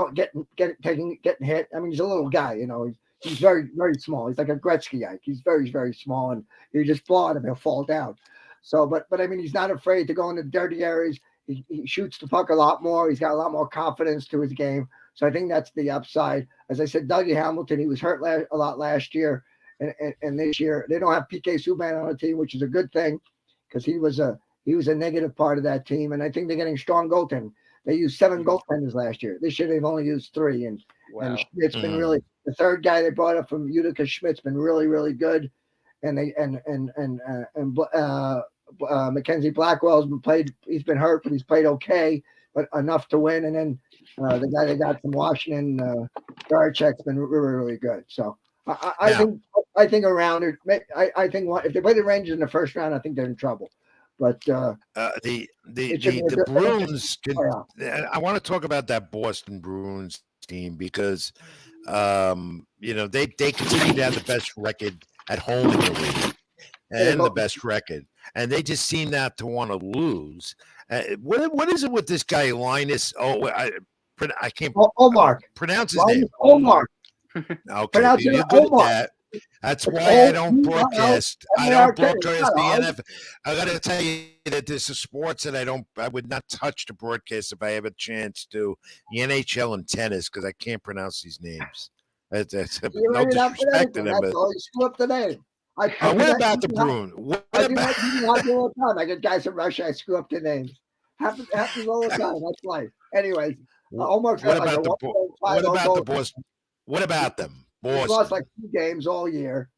getting hit. I mean, he's a little guy, you know. He's very, very small. He's like a Gretzky-like. He's very, very small, and you just blow at him, he'll fall down. So, but I mean, he's not afraid to go into dirty areas. He shoots the puck a lot more. He's got a lot more confidence to his game. So I think that's the upside. As I said, Dougie Hamilton, he was hurt a lot last year, and this year they don't have PK Subban on the team, which is a good thing because he was a negative part of that team. And I think they're getting strong goaltending. They used 7 goaltenders last year. This year they've only used 3, and Schmidt's been really the third guy they brought up from Utica. Schmidt's been really, really good, and Mackenzie Blackwell's been played. He's been hurt, but he's played okay, but enough to win. And then the guy they got from Washington, Garachek's been really, really good. So I think around it. I think if they play the Rangers in the first round, I think they're in trouble. But the Bruins. I want to talk about that Boston Bruins team because they continue to have the best record at home in the league and the best record, and they just seem not to want to lose. What is it with this guy Linus? I can't Omar pronounce his name. Omar. Okay, you're good at that. That's why I don't broadcast. I don't broadcast the NFL. I got to tell you that this is sports that I would not touch the broadcast if I have a chance to. The NHL and tennis because I can't pronounce these names. That's no disrespect to them. But you screw up the name. what about the Bruins? I get guys from Russia. I screw up the names. Happens all the time. That's life. Anyways, Omar's what about the Boston? What about them? He's lost like 2 games all year.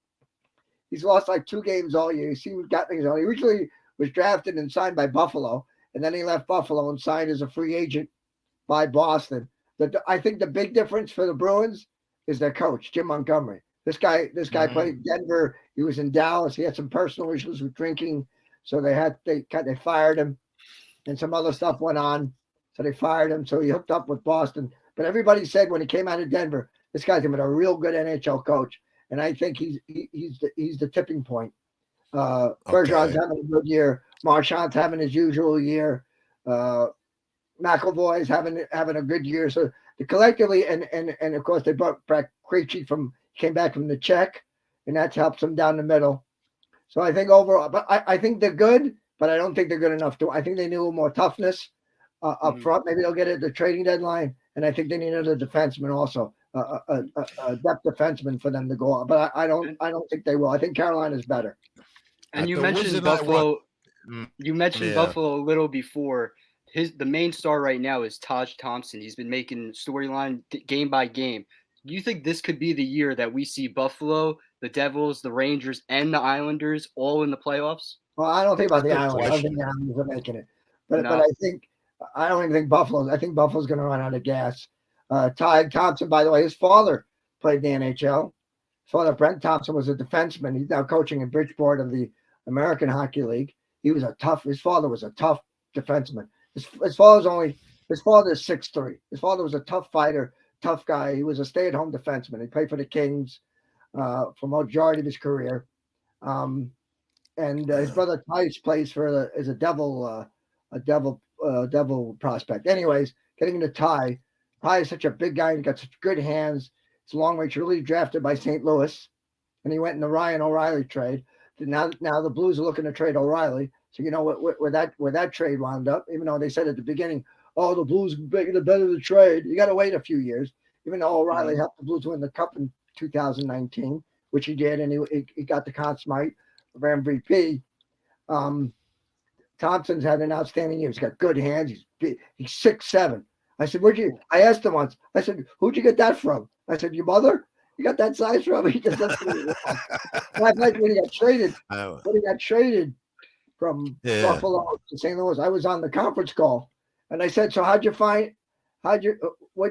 He got things on. He originally was drafted and signed by Buffalo, and then he left Buffalo and signed as a free agent by Boston. I think the big difference for the Bruins is their coach, Jim Montgomery. This guy played Denver. He was in Dallas. He had some personal issues with drinking, so they fired him, and some other stuff went on. So they fired him. So he hooked up with Boston. But everybody said when he came out of Denver, this guy's been a real good NHL coach, and I think he's the tipping point. Bergeron's having a good year. Marchand's having his usual year. McAvoy's having a good year. So collectively, and of course they brought back Krejci came back from the Czech, and that's helped them down the middle. So I think overall, but I think they're good, but I don't think they're good enough I think they need a little more toughness up front. Maybe they'll get it at the trading deadline, and I think they need another defenseman also. A depth defenseman for them to go on, but I don't think they will. I think Carolina's better. And you mentioned Buffalo. You mentioned Buffalo a little before. The main star right now is Taj Thompson. He's been making storyline game by game. Do you think this could be the year that we see Buffalo, the Devils, the Rangers, and the Islanders all in the playoffs? Well, I don't think about the Islanders. I don't think the Islanders are making it, but I don't even think Buffalo. I think Buffalo's going to run out of gas. Ty Thompson, by the way, his father played in the NHL. His father, Brent Thompson, was a defenseman. He's now coaching in Bridgeport of the American Hockey League. His father was a tough defenseman. His father's 6'3". His father was a tough fighter, tough guy. He was a stay-at-home defenseman. He played for the Kings for the majority of his career. And his brother Tice plays is a Devil prospect. Anyways, getting into Ty. Ty is such a big guy and got such good hands. It's long range, really drafted by St. Louis, and he went in the Ryan O'Reilly trade. Now the Blues are looking to trade O'Reilly. So you know where that trade wound up. Even though they said at the beginning, "Oh, the Blues making a better trade," you got to wait a few years. Even though O'Reilly helped the Blues win the Cup in 2019, which he did, and he got the Conn Smythe for MVP. Thompson's had an outstanding year. He's got good hands. He's 6'7". I said, I asked him once, I said, "Who'd you get that from?" I said, "Your mother? You got that size from?" He just when he got traded from Buffalo to St. Louis, I was on the conference call, and I said, "So what'd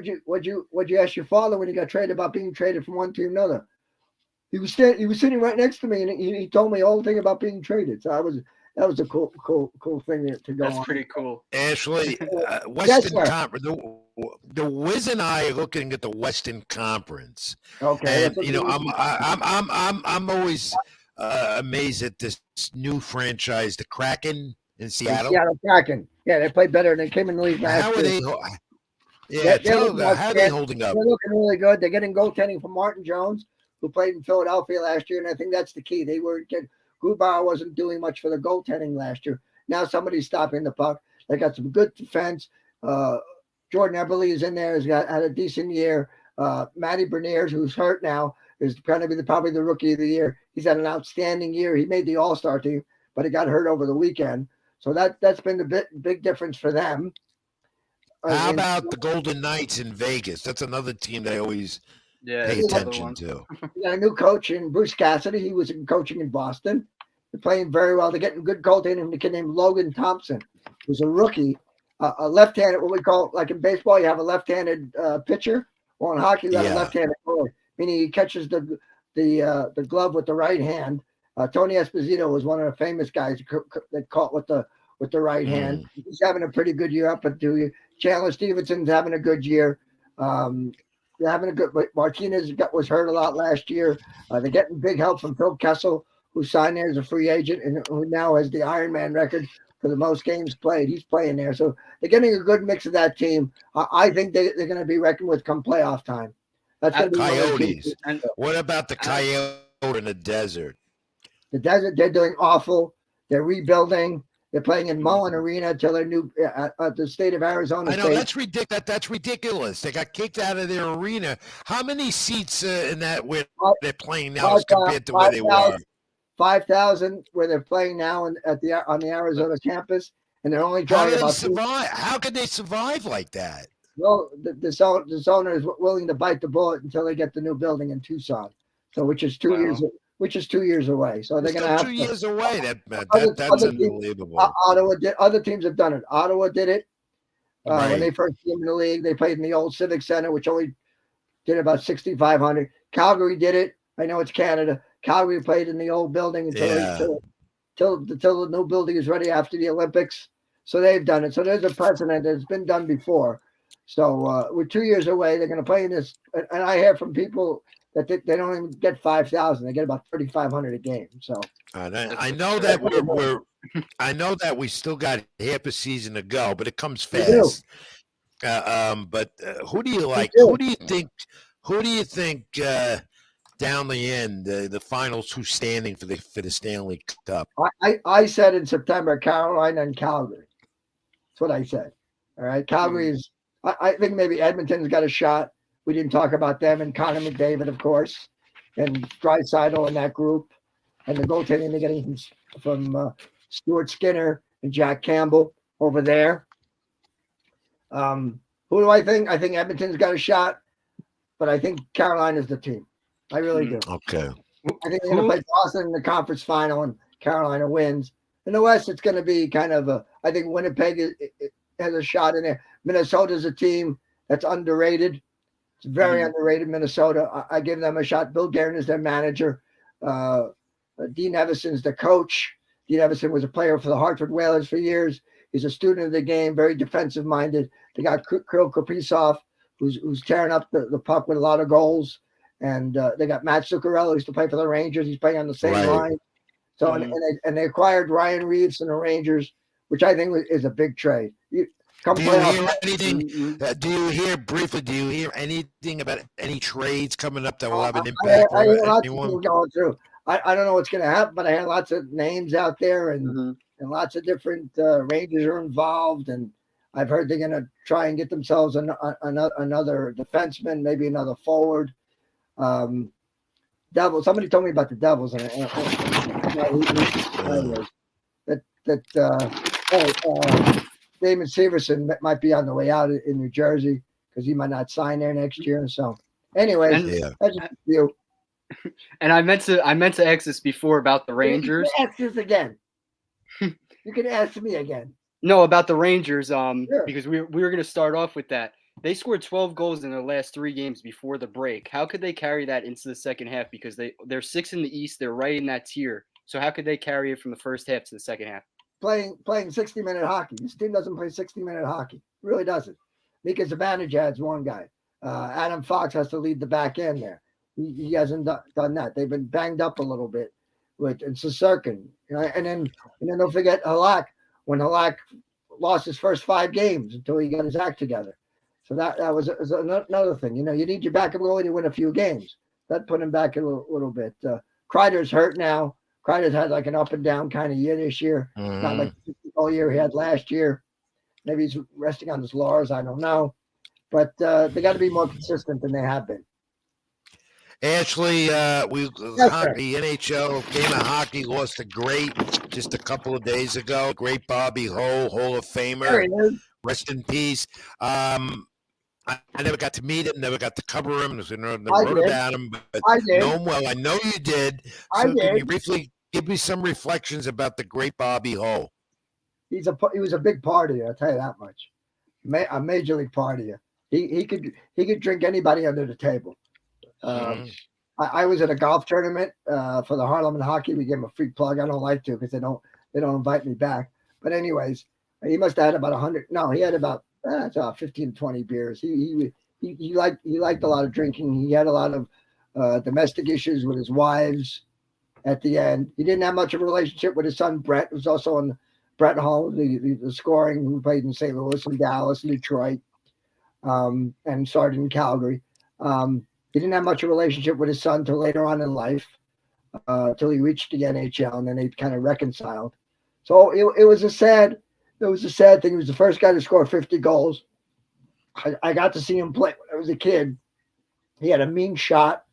you ask your father when he got traded about being traded from one team to another?" He was sitting right next to me, and he told me the whole thing about being traded. So that was a cool thing to go on. That's pretty cool. Ashley, Western Conference. The Wiz and I are looking at the Western Conference. Okay. And I'm always amazed at this new franchise, the Kraken in Seattle. Seattle Kraken. Yeah, they played better. They came in the league last How are year. they? Yeah, how are they holding up? They're looking really good. They're getting goaltending from Martin Jones, who played in Philadelphia last year, and I think that's the key. They were getting Grubauer wasn't doing much for the goaltending last year. Now somebody's stopping the puck. They got some good defense. Jordan Eberle is in there. Has had a decent year. Matty Berniers, who's hurt now, is going to be probably the rookie of the year. He's had an outstanding year. He made the All-Star team, but he got hurt over the weekend. So that's been the big difference for them. How about the Golden Knights in Vegas? That's another team they always pay that's another attention one. to. We got a new coach in Bruce Cassidy. He was coaching in Boston. They're playing very well. They're getting good goaltending. A kid named Logan Thompson, who's a rookie, a left-handed, what we call, like in baseball, you have a left-handed pitcher. Well, in hockey, you got a left-handed goalie, meaning he catches the glove with the right hand. Tony Esposito was one of the famous guys that caught with the right hand. He's having a pretty good year up until you. Chandler Stevenson's having a good year. They're having a good. Martinez was hurt a lot last year. They're getting big help from Phil Kessel, who signed there as a free agent and who now has the Ironman record for the most games played. He's playing there, so they're getting a good mix of that team. I think they're going to be reckoned with come playoff time. That's going to be Coyotes. What about the Coyote in the desert? The desert, they're doing awful. They're rebuilding. They're playing in Mullen Arena till their new at the state of Arizona. I know that's ridiculous. That's ridiculous. They got kicked out of their arena. How many seats in that where they're playing now as compared to where they were? 5,000 where they're playing now on the Arizona campus, and they're only drawing about. How could they survive like that? Well, the owner is willing to bite the bullet until they get the new building in Tucson, so which is 2 years. Which is 2 years away. So they're going to have 2 years away. That's unbelievable. Other teams have done it. Ottawa did it when they first came in the league. They played in the old Civic Center, which only did about 6,500. Calgary did it. I know it's Canada. Calgary played in the old building until the new building is ready after the Olympics. So they've done it. So there's a precedent that's been done before. So we're 2 years away. They're going to play in this. And I hear from people that they don't even get 5,000. They get about 3,500 a game. So I know that I know that we still got half a season to go, but it comes fast. But who do you like? Who do you think? Who do you think down the end, the finals? Who's standing for the Stanley Cup? I said in September, Carolina and Calgary. That's what I said. All right, Calgary is. I think maybe Edmonton's got a shot. We didn't talk about them, and Connor McDavid, of course, and Draisaitl in that group, and the goaltending they're getting from Stuart Skinner and Jack Campbell over there. Who do I think? I think Edmonton's got a shot, but I think Carolina's the team. I really do. Okay. I think they're going to play Boston in the conference final, and Carolina wins. In the West, it's going to be kind of I think Winnipeg has a shot in there. Minnesota's a team that's underrated. It's very underrated, Minnesota. I give them a shot. Bill Guerin is their manager. Dean Evison's the coach. Dean Evison was a player for the Hartford Whalers for years. He's a student of the game, very defensive-minded. They got Kirill Kaprizov, who's tearing up the puck with a lot of goals. And they got Matt Zuccarello, who used to play for the Rangers. He's playing on the same line. So and they acquired Ryan Reeves from the Rangers, which I think is a big trade. Do you hear anything? Do you hear anything about any trades coming up that will have an impact I hear on lots anyone? of people going through. I don't know what's going to happen, but I hear lots of names out there, and lots of different Rangers are involved, and I've heard they're going to try and get themselves another defenseman, maybe another forward. Devils. Somebody told me about the Devils, and Damon Severson might be on the way out in New Jersey because he might not sign there next year. So, anyway, that's just you. And I meant to ask this before about the Rangers. You can ask this again. You can ask me again. No, about the Rangers. Sure. Because we were going to start off with that. They scored 12 goals in their last 3 games before the break. How could they carry that into the second half? Because they're 6th in the East. They're right in that tier. So how could they carry it from the first half to the second half? Playing 60-minute hockey. This team doesn't play 60-minute hockey. It really doesn't. Mika Zibanejad's one guy. Adam Fox has to lead the back end there. He hasn't done that. They've been banged up a little bit. and Sisirkin, and then don't forget Halak when Halak lost his first 5 games until he got his act together. So that was another thing. You need your backup goalie to win a few games. That put him back a little bit. Kreider's hurt now. Kreider's had like an up and down kind of year this year, not like the all year he had last year. Maybe he's resting on his laurels. I don't know, but they got to be more consistent than they have been. Ashley, the NHL game of hockey lost a great just a couple of days ago. Great Bobby Hall of Famer. Rest in peace. I never got to meet him, never got to cover him, never wrote about him, but I did. know him well. I know you did. So can you briefly give me some reflections about the great Bobby Hall? He was a big partier, I'll tell you that much. A major league partier. He could drink anybody under the table. I was at a golf tournament for the Harlem Hockey. We gave him a free plug. I don't like to because they don't invite me back. But anyways, he must have had about 100. No, he had about 15 to 20 beers. He liked a lot of drinking. He had a lot of domestic issues with his wives. At the end, he didn't have much of a relationship with his son Brett, who's also on Brett Hull, the scoring, who played in St. Louis and Dallas and Detroit, and started in Calgary. He didn't have much of a relationship with his son till later on in life, till he reached the NHL, and then they kind of reconciled. So it was a sad thing. He was the first guy to score 50 goals. I got to see him play when I was a kid. He had a mean shot.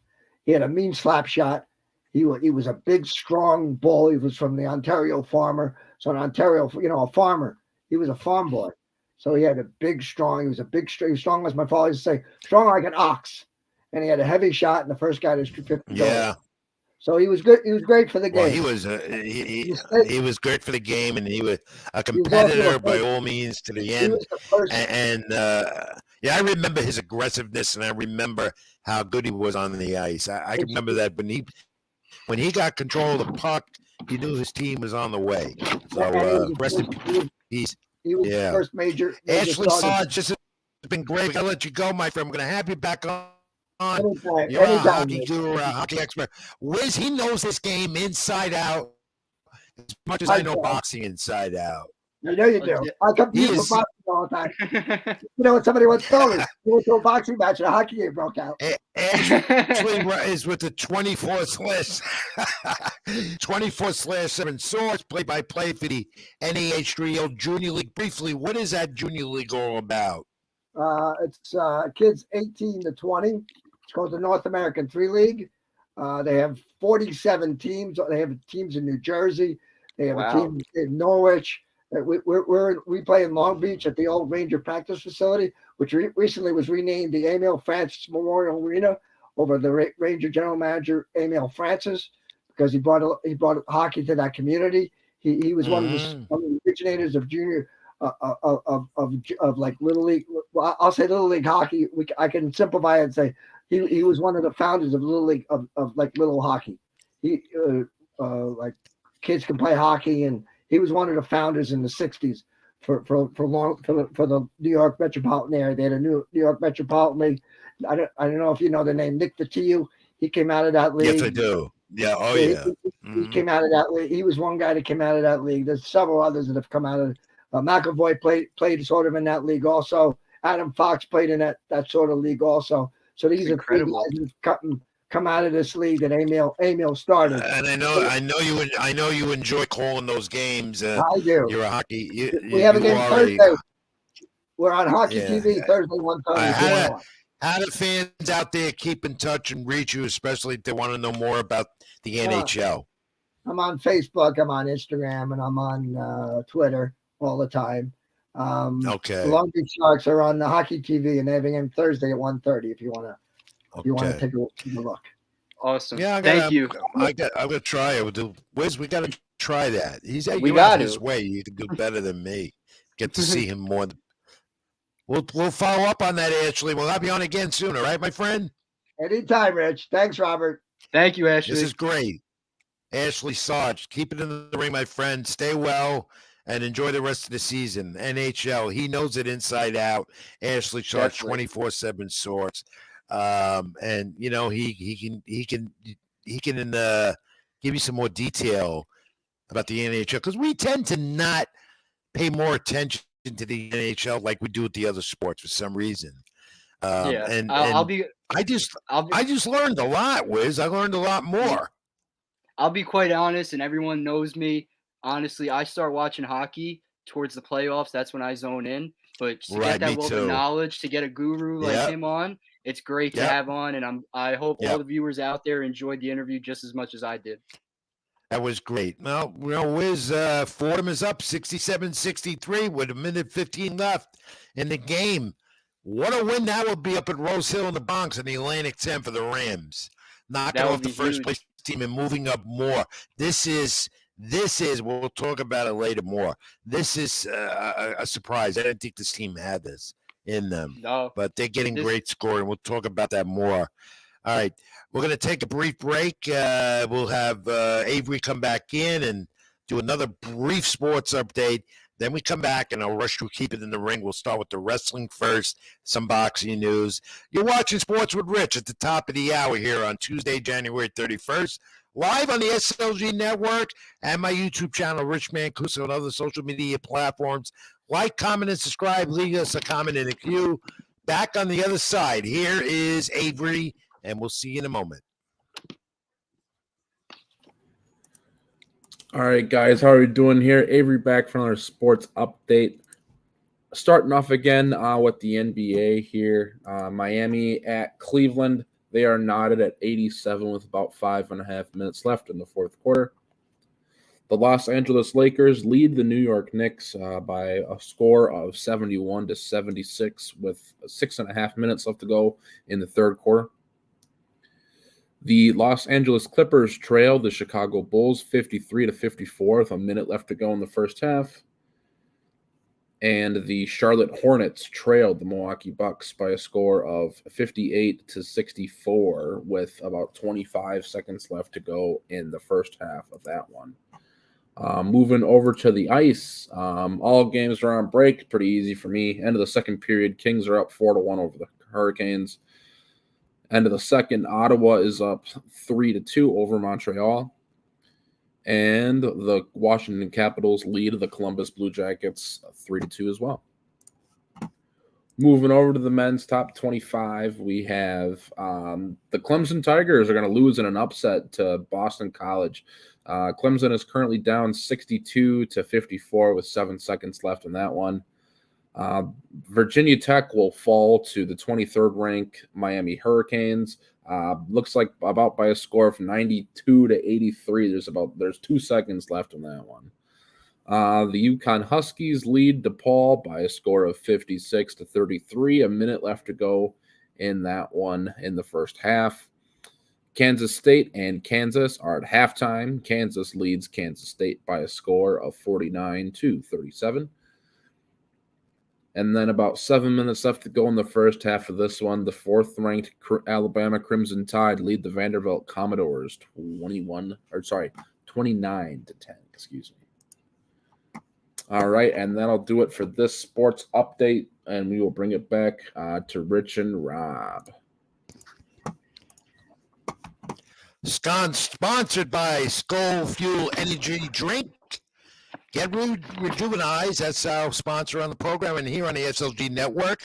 He had a mean slap shot. He was a big, strong bull. He was from the Ontario farmer. So in Ontario, a farmer. He was a farm boy. So he had a big, strong. He was strong, as my father used to say, strong like an ox. And he had a heavy shot, and the first guy to shoot 50 goals. Yeah. So he was good. He was great for the game. Well, he was great for the game, and he was a competitor by all means to the end. I remember his aggressiveness, and I remember how good he was on the ice. I can remember that when he got control of the puck, he knew his team was on the way. So rest in peace. He was the first major Ashley Sarge, this has been great. We gotta let you go, my friend. We're gonna have you back on. You're a hockey guru, a hockey expert. Wiz, he knows this game inside out as much as I know boxing inside out. I know you do. I come to you for boxing all the time. You know what somebody once told me? He went to a boxing match and a hockey game broke out. Ashley is with the 24/7 source, play-by-play for the NAH3L Junior League. Briefly, what is that Junior League all about? It's kids 18 to 20. It's called the North American 3 League. They have 47 teams. They have teams in New Jersey. They have a team in Norwich. We play in Long Beach at the old Ranger practice facility, which recently was renamed the Emile Francis Memorial Arena over the Ranger general manager Emile Francis, because he brought hockey to that community. He was one of the originators of junior of like little league. Well, I'll say little league hockey. I can simplify it and say he was one of the founders of little league of like little hockey. He like kids can play hockey, and he was one of the founders in the 60s for the New York metropolitan area. They had a New York Metropolitan League. I don't know if you know the name Nick Vitieu. He came out of that league. Yes, I do. Yeah. Oh, He came out of that league. He was one guy that came out of that league. There's several others that have come out of. McAvoy played sort of in that league also. Adam Fox played in that sort of league also. So these are three guys who've come out of this league that Emile started. And I know you enjoy calling those games. I do. You're a hockey. We have a game Thursday. We're on Hockey TV Thursday 1:30. How do fans out there keep in touch and reach you, especially if they want to know more about the NHL? I'm on Facebook. I'm on Instagram, and I'm on Twitter all the time. Okay. The Long Beach Sharks are on the Hockey TV, and they have a game Thursday at 1:30. If you want to take a look. Awesome. Yeah, thank you. I'm gonna try it. Wiz, we gotta try that. He's his way. You can do better than me. Get to see him more. We'll follow up on that, Ashley. We'll have you on again soon. All right, my friend. Anytime, Rich. Thanks, Robert. Thank you, Ashley. This is great. Ashley Sarge, keep it in the ring, my friend. Stay well and enjoy the rest of the season. NHL, he knows it inside out. Ashley Sarge, 24/7 source, and you know he can give you some more detail about the NHL, because we tend to not pay more attention to the NHL like we do with the other sports for some reason. Yeah, And I'll be I just learned a lot, Wiz. I learned a lot more. I'll be quite honest, and everyone knows me. Honestly, I start watching hockey towards the playoffs. That's when I zone in. But to Right, get that me wealth too. of knowledge, to get a guru like Yep. him on, it's great to Yep. have on. And I hope Yep. all the viewers out there enjoyed the interview just as much as I did. That was great. Well, Wiz, Fordham is up 67-63 with 1:15 left in the game. What a win that would be up at Rose Hill in the Bronx in the Atlantic 10 for the Rams. Knocking That would off the be first huge. place team and moving up more. This is, we'll talk about it later more. This is a surprise. I didn't think this team had this in them, No, but they're getting This- great scoring. We'll talk about that more. All right. We're going to take a brief break. We'll have Avery come back in and do another brief sports update. Then we come back and I'll rush through Keep It in the Ring. We'll start with the wrestling first, some boxing news. You're watching Sports with Rich at the top of the hour here on Tuesday, January 31st, live on the SLG Network and my YouTube channel, Rich Mancuso, and other social media platforms. Like, comment, and subscribe. Leave us a comment in the queue. Back on the other side, here is Avery, and we'll see you in a moment. All right, guys, how are we doing here? Avery back for another sports update. Starting off again with the NBA here. Miami at Cleveland. They are knotted at 87 with about 5.5 minutes left in the fourth quarter. The Los Angeles Lakers lead the New York Knicks by a score of 71-76 with 6.5 minutes left to go in the third quarter. The Los Angeles Clippers trail the Chicago Bulls 53-54 with a minute left to go in the first half. And the Charlotte Hornets trailed the Milwaukee Bucks by a score of 58-64 with about 25 seconds left to go in the first half of that one. Moving over to the ice, all games are on break. Pretty easy for me. End of the second period, Kings are up 4-1 over the Hurricanes. End of the second, Ottawa is up 3-2 over Montreal. And the Washington Capitals lead the Columbus Blue Jackets 3-2 as well. Moving over to the men's top 25, we have the Clemson Tigers are going to lose in an upset to Boston College. Clemson is currently down 62-54 with 7 seconds left in that one. Virginia Tech will fall to the 23rd ranked Miami Hurricanes. Looks like about by a score of 92-83. There's 2 seconds left in that one. The UConn Huskies lead DePaul by a score of 56-33. A minute left to go in that one in the first half. Kansas State and Kansas are at halftime. Kansas leads Kansas State by a score of 49-37. And then about 7 minutes left to go in the first half of this one. The 4th-ranked Alabama Crimson Tide lead the Vanderbilt Commodores 29-10. Excuse me. All right, and that'll do it for this sports update, and we will bring it back to Rich and Rob. Sponsored by Skull Fuel Energy Drink. Get rejuvenized. That's our sponsor on the program and here on the SLG Network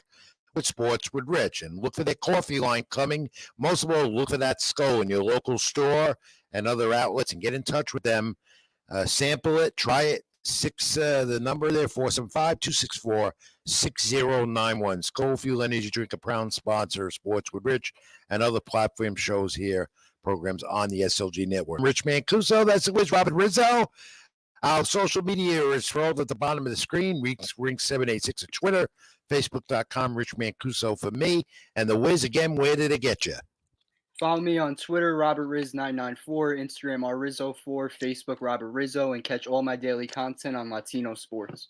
with Sports with Rich. And look for their coffee line coming. Most of all, look for that Skull in your local store and other outlets and get in touch with them. Sample it. Try it. The number there, 475-264-6091. Skull Fuel Energy Drink, a proud sponsor of Sports with Rich and other platform shows here, programs on the SLG Network. Rich Mancuso, that's the Wiz Robert Rizzo. Our social media is scrolled at the bottom of the screen. Ring786 at Twitter, Facebook.com, Rich Mancuso for me. And the Wiz, again, where did it get you? Follow me on Twitter, RobertRiz994, Instagram, RRizzo4, Facebook, Robert Rizzo, and catch all my daily content on Latino Sports.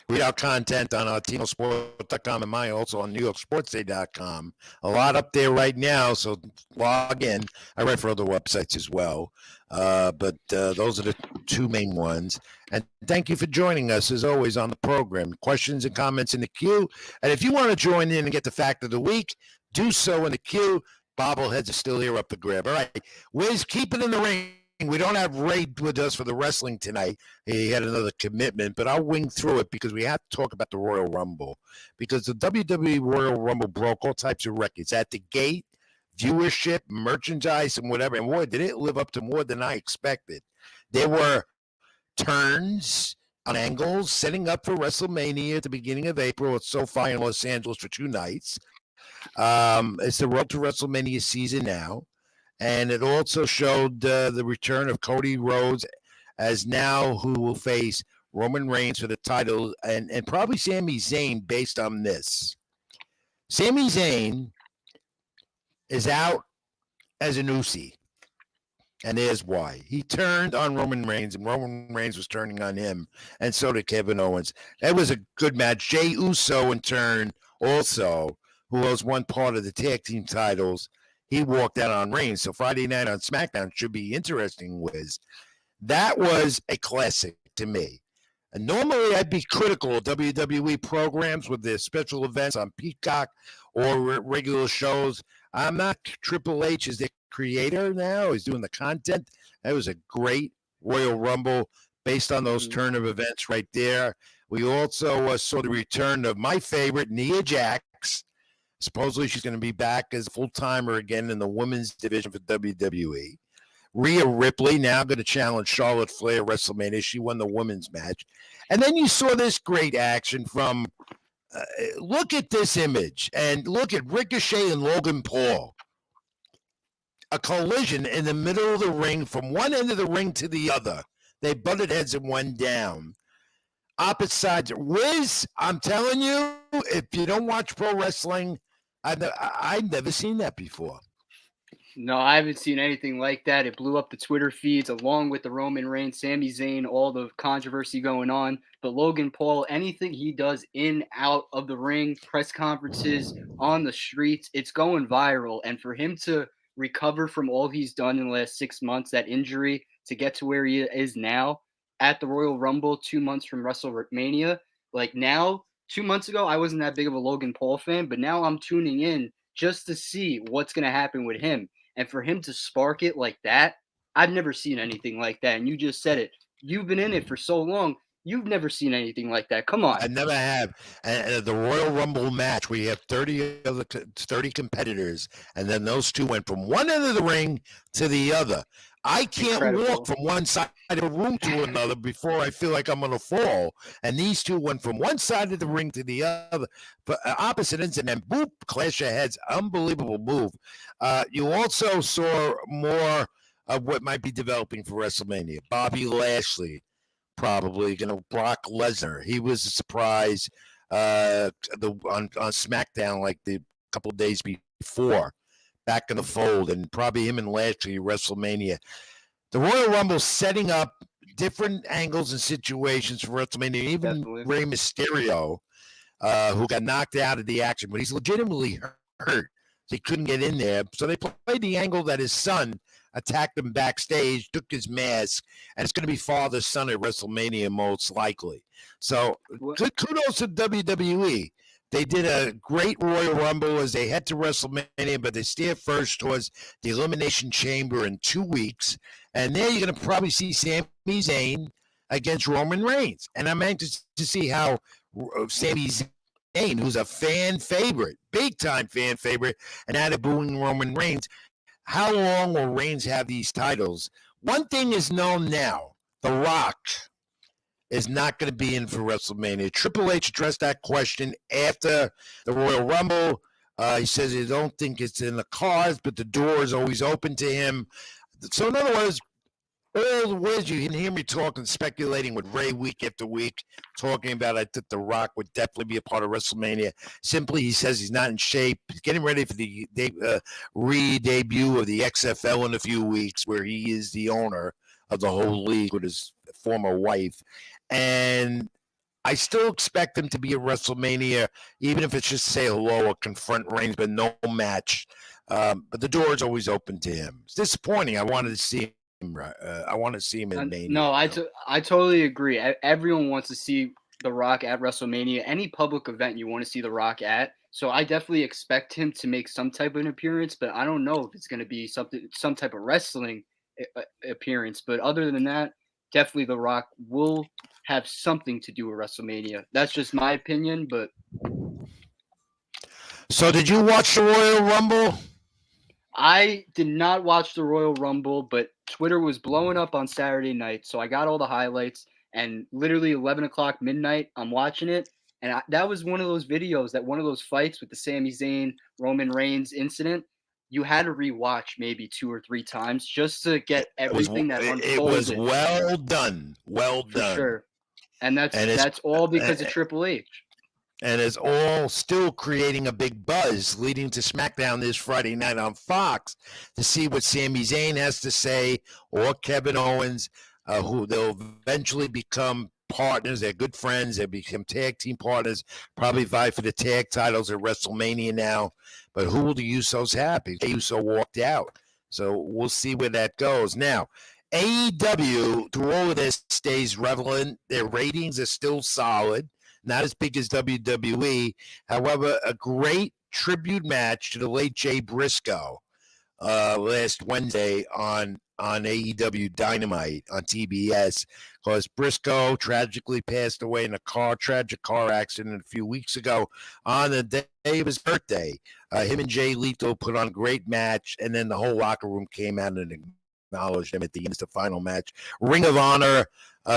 Read our content on LatinoSports.com and mine also on NewYorkSportsDay.com. A lot up there right now, so log in. I write for other websites as well, but those are the 2 main ones. And thank you for joining us, as always, on the program. Questions and comments in the queue. And if you want to join in and get the fact of the week, do so in the queue. Bobbleheads are still here up the grab. All right, Wiz, keep it in the ring. We don't have Ray with us for the wrestling tonight. He had another commitment, but I'll wing through it because we have to talk about the Royal Rumble. Because the WWE Royal Rumble broke all types of records at the gate, viewership, merchandise, and whatever. And boy, did it live up to more than I expected. There were turns on angles, setting up for WrestleMania at the beginning of April at SoFi in Los Angeles for 2 nights. It's the road to WrestleMania season now. And it also showed the return of Cody Rhodes as now who will face Roman Reigns for the title and probably Sami Zayn based on this. Sami Zayn is out as an Usi. And there's why. He turned on Roman Reigns, and Roman Reigns was turning on him, and so did Kevin Owens. That was a good match. Jey Uso, in turn, also, who was one part of the tag team titles, he walked out on Reigns. So Friday night on SmackDown should be interesting, Wiz. That was a classic to me. And normally I'd be critical of WWE programs with their special events on Peacock or regular shows. I'm not. Triple H is the creator now. He's doing the content. That was a great Royal Rumble based on those turn of events right there. We also saw the return of my favorite, Nia Jax. Supposedly she's going to be back as a full-timer again in the women's division for WWE. Rhea Ripley now going to challenge Charlotte Flair at WrestleMania. She won the women's match. And then you saw this great action from, look at this image, and look at Ricochet and Logan Paul. A collision in the middle of the ring from one end of the ring to the other. They butted heads and went down. Opposite sides. Wiz, I'm telling you, if you don't watch pro wrestling, I've never seen that before. No, I haven't seen anything like that. It blew up the Twitter feeds along with the Roman Reigns, Sami Zayn, all the controversy going on. But Logan Paul, anything he does in, out of the ring, press conferences, on the streets, it's going viral. And for him to recover from all he's done in the last 6 months, that injury, to get to where he is now at the Royal Rumble 2 months from WrestleMania, like now, 2 months ago, I wasn't that big of a Logan Paul fan, but now I'm tuning in just to see what's going to happen with him. And for him to spark it like that, I've never seen anything like that. And you just said it. You've been in it for so long. You've never seen anything like that. Come on. I never have. And the Royal Rumble match, we have 30 competitors, and then those two went from one end of the ring to the other. I can't walk from one side of the room to another before I feel like I'm going to fall. And these two went from one side of the ring to the other, but opposite ends, and then boop, clash of heads. Unbelievable move. You also saw more of what might be developing for WrestleMania. Bobby Lashley, probably, Brock Lesnar. He was a surprise on SmackDown like the couple of days before. Back in the fold, and probably him and Lashley WrestleMania. The Royal Rumble setting up different angles and situations for WrestleMania. Even Rey Mysterio, who got knocked out of the action, but he's legitimately hurt. So he couldn't get in there. So they played the angle that his son attacked him backstage, took his mask, and it's going to be father-son at WrestleMania most likely. So kudos to WWE. They did a great Royal Rumble as they head to WrestleMania, but they steer first towards the Elimination Chamber in 2 weeks. And there you're going to probably see Sami Zayn against Roman Reigns. And I'm anxious to see how Sami Zayn, who's a fan favorite, big-time fan favorite, and out of booing Roman Reigns, how long will Reigns have these titles? One thing is known now. The Rock is not going to be in for WrestleMania. Triple H addressed that question after the Royal Rumble. He says he don't think it's in the cards, but the door is always open to him. So in other words, all the ways you can hear me talking, speculating with Ray week after week, talking about I think The Rock would definitely be a part of WrestleMania. Simply, he says he's not in shape. He's getting ready for the re-debut of the XFL in a few weeks, where he is the owner of the whole league with his former wife. And I still expect him to be at WrestleMania, even if it's just say hello or confront Reigns, but no match. But the door is always open to him. It's disappointing. I wanted to see him. I want to see him in Mania. No, I totally agree. Everyone wants to see The Rock at WrestleMania. Any public event you want to see The Rock at. So I definitely expect him to make some type of an appearance, but I don't know if it's going to be some type of wrestling appearance. But other than that, definitely The Rock will have something to do with WrestleMania. That's just my opinion, but So did you watch the Royal Rumble? I did not watch the Royal Rumble, but Twitter was blowing up on Saturday night, so I got all the highlights. And literally 11 o'clock midnight, I'm watching it, and that was one of those videos, that one of those fights with the Sami Zayn Roman Reigns incident. You had to rewatch maybe 2 or 3 times just to get everything that unfolded. It was well done, well for done. sure, and And that's all because of Triple H. And it's all still creating a big buzz leading to SmackDown this Friday night on Fox to see what Sami Zayn has to say, or Kevin Owens, who they'll eventually become partners. They're good friends. They become tag team partners, probably vie for the tag titles at WrestleMania now. But who will the Usos have? The Uso walked out. So we'll see where that goes. Now, AEW, through all of this, stays relevant. Their ratings are still solid. Not as big as WWE. However, a great tribute match to the late Jay Briscoe last Wednesday on AEW Dynamite on TBS, because Briscoe tragically passed away in a tragic car accident a few weeks ago on the day of his birthday. Him and Jay Lethal put on a great match, and then the whole locker room came out and acknowledged him at the end of the final match. Ring of Honor,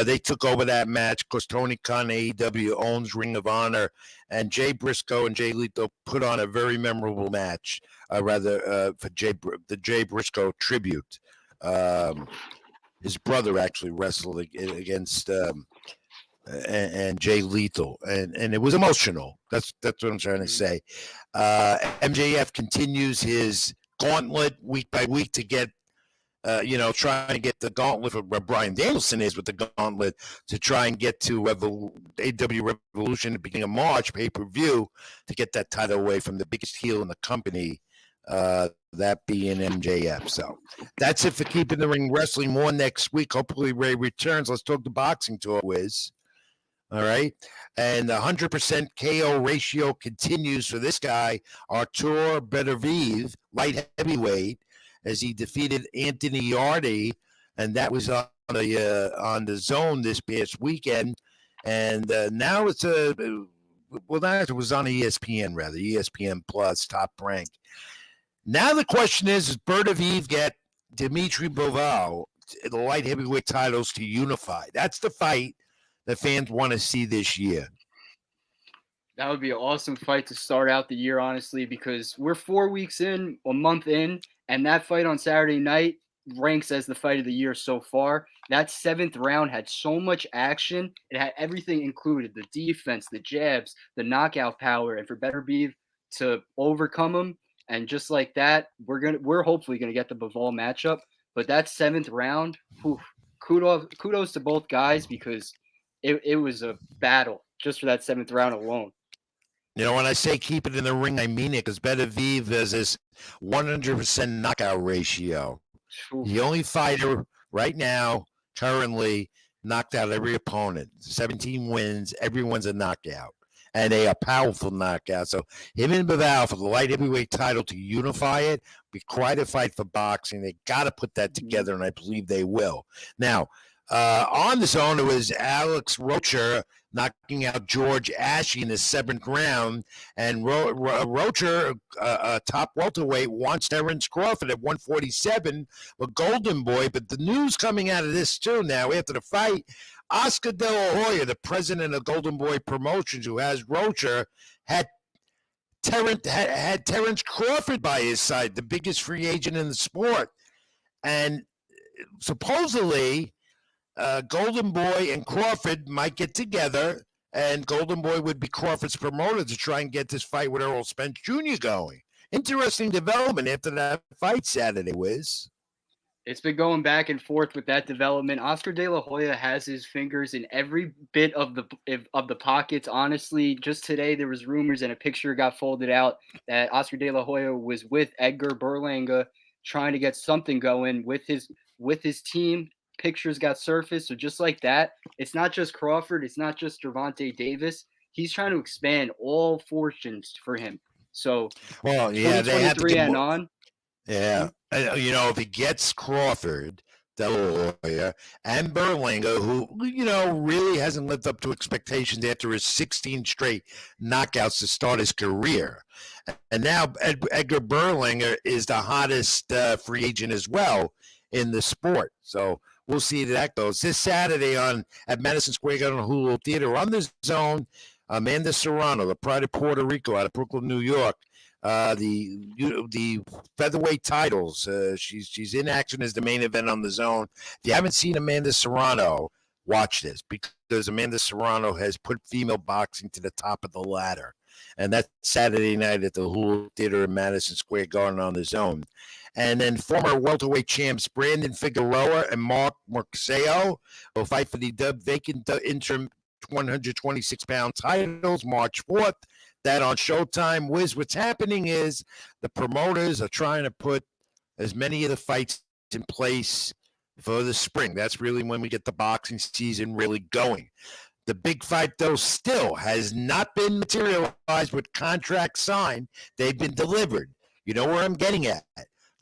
they took over that match because Tony Khan, AEW, owns Ring of Honor, and Jay Briscoe and Jay Lethal put on a very memorable match, for the Jay Briscoe tribute. His brother actually wrestled against and Jay Lethal, and it was emotional. That's what I'm trying to say. MJF continues his gauntlet week by week to get. Trying to get the gauntlet of where Bryan Danielson is with the gauntlet to try and get to AW Revolution at the beginning of March pay-per-view to get that title away from the biggest heel in the company, that being MJF. So that's it for Keeping the Ring Wrestling. More next week. Hopefully Ray returns. Let's talk the boxing tour, Wiz. All right. And the 100% KO ratio continues for this guy, Artur Beterbiev, light heavyweight, as he defeated Anthony Yarde, and that was on the Zone this past weekend. And now it's that was on ESPN, rather, ESPN Plus, Top Rank. Now the question is, does Beterbiev get Dimitri Bivol, the light heavyweight titles, to unify? That's the fight that fans want to see this year. That would be an awesome fight to start out the year, honestly, because we're 4 weeks in, a month in, and that fight on Saturday night ranks as the fight of the year so far. That 7th round had so much action. It had everything included, the defense, the jabs, the knockout power, and for Beterbiev to overcome him. And just like that, we're hopefully gonna get the Bivol matchup. But that 7th round, kudos to both guys, because it was a battle just for that 7th round alone. When I say keep it in the ring, I mean it, because Beterbiev has this 100% knockout ratio. The only fighter right now, currently, knocked out every opponent. 17 wins, everyone's a knockout. And they are powerful knockouts. So him and Bivol for the light heavyweight title to unify it, be quite a fight for boxing. They got to put that together, and I believe they will. Now, on the Zone, it was Alex Rocher knocking out George Ashe in the 7th round, and Rocher, top welterweight, wants Terence Crawford at 147 with Golden Boy. But the news coming out of this too now after the fight, Oscar De La Hoya, the president of Golden Boy Promotions, who has Rocher, had Terence Crawford by his side, the biggest free agent in the sport, and supposedly Golden Boy and Crawford might get together, and Golden Boy would be Crawford's promoter to try and get this fight with Errol Spence Jr. going. Interesting development after that fight Saturday, Wiz. It's been going back and forth with that development. Oscar De La Hoya has his fingers in every bit of the pockets. Honestly, just today there was rumors and a picture got folded out that Oscar De La Hoya was with Edgar Berlanga trying to get something going with his team. Pictures got surfaced. So just like that, it's not just Crawford. It's not just Gervonta Davis. He's trying to expand all fortunes for him. So, well, yeah, they have to get and more, on. Yeah. If he gets Crawford, De La Hoya, and Berlinger, who, really hasn't lived up to expectations after his 16 straight knockouts to start his career. And now Edgar Berlinger is the hottest free agent as well in the sport. So we'll see how that goes. This Saturday at Madison Square Garden Hulu Theater on the Zone, Amanda Serrano, the pride of Puerto Rico out of Brooklyn, New York, the featherweight titles. She's in action as the main event on the Zone. If you haven't seen Amanda Serrano, watch this, because Amanda Serrano has put female boxing to the top of the ladder. And that's Saturday night at the Hulu Theater in Madison Square Garden on the Zone. And then former welterweight champs Brandon Figueroa and Mark Marceo will fight for the vacant interim 126-pound titles March 4th. That on Showtime. Wiz, what's happening is the promoters are trying to put as many of the fights in place for the spring. That's really when we get the boxing season really going. The big fight, though, still has not been materialized with contracts signed. They've been delivered. You know where I'm getting at.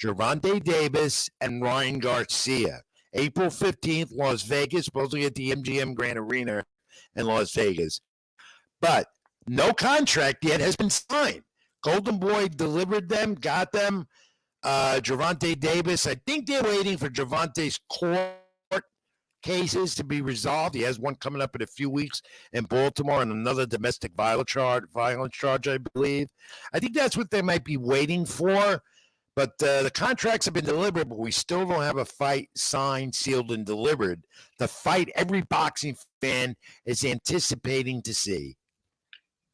Gervonta Davis and Ryan Garcia. April 15th, Las Vegas, supposedly at the MGM Grand Arena in Las Vegas. But no contract yet has been signed. Golden Boy delivered them, got them. Gervonta Davis, I think they're waiting for Gervonta's court cases to be resolved. He has one coming up in a few weeks in Baltimore and another domestic violence charge, I believe. I think that's what they might be waiting for. But the contracts have been delivered, but we still don't have a fight signed, sealed, and delivered. The fight every boxing fan is anticipating to see.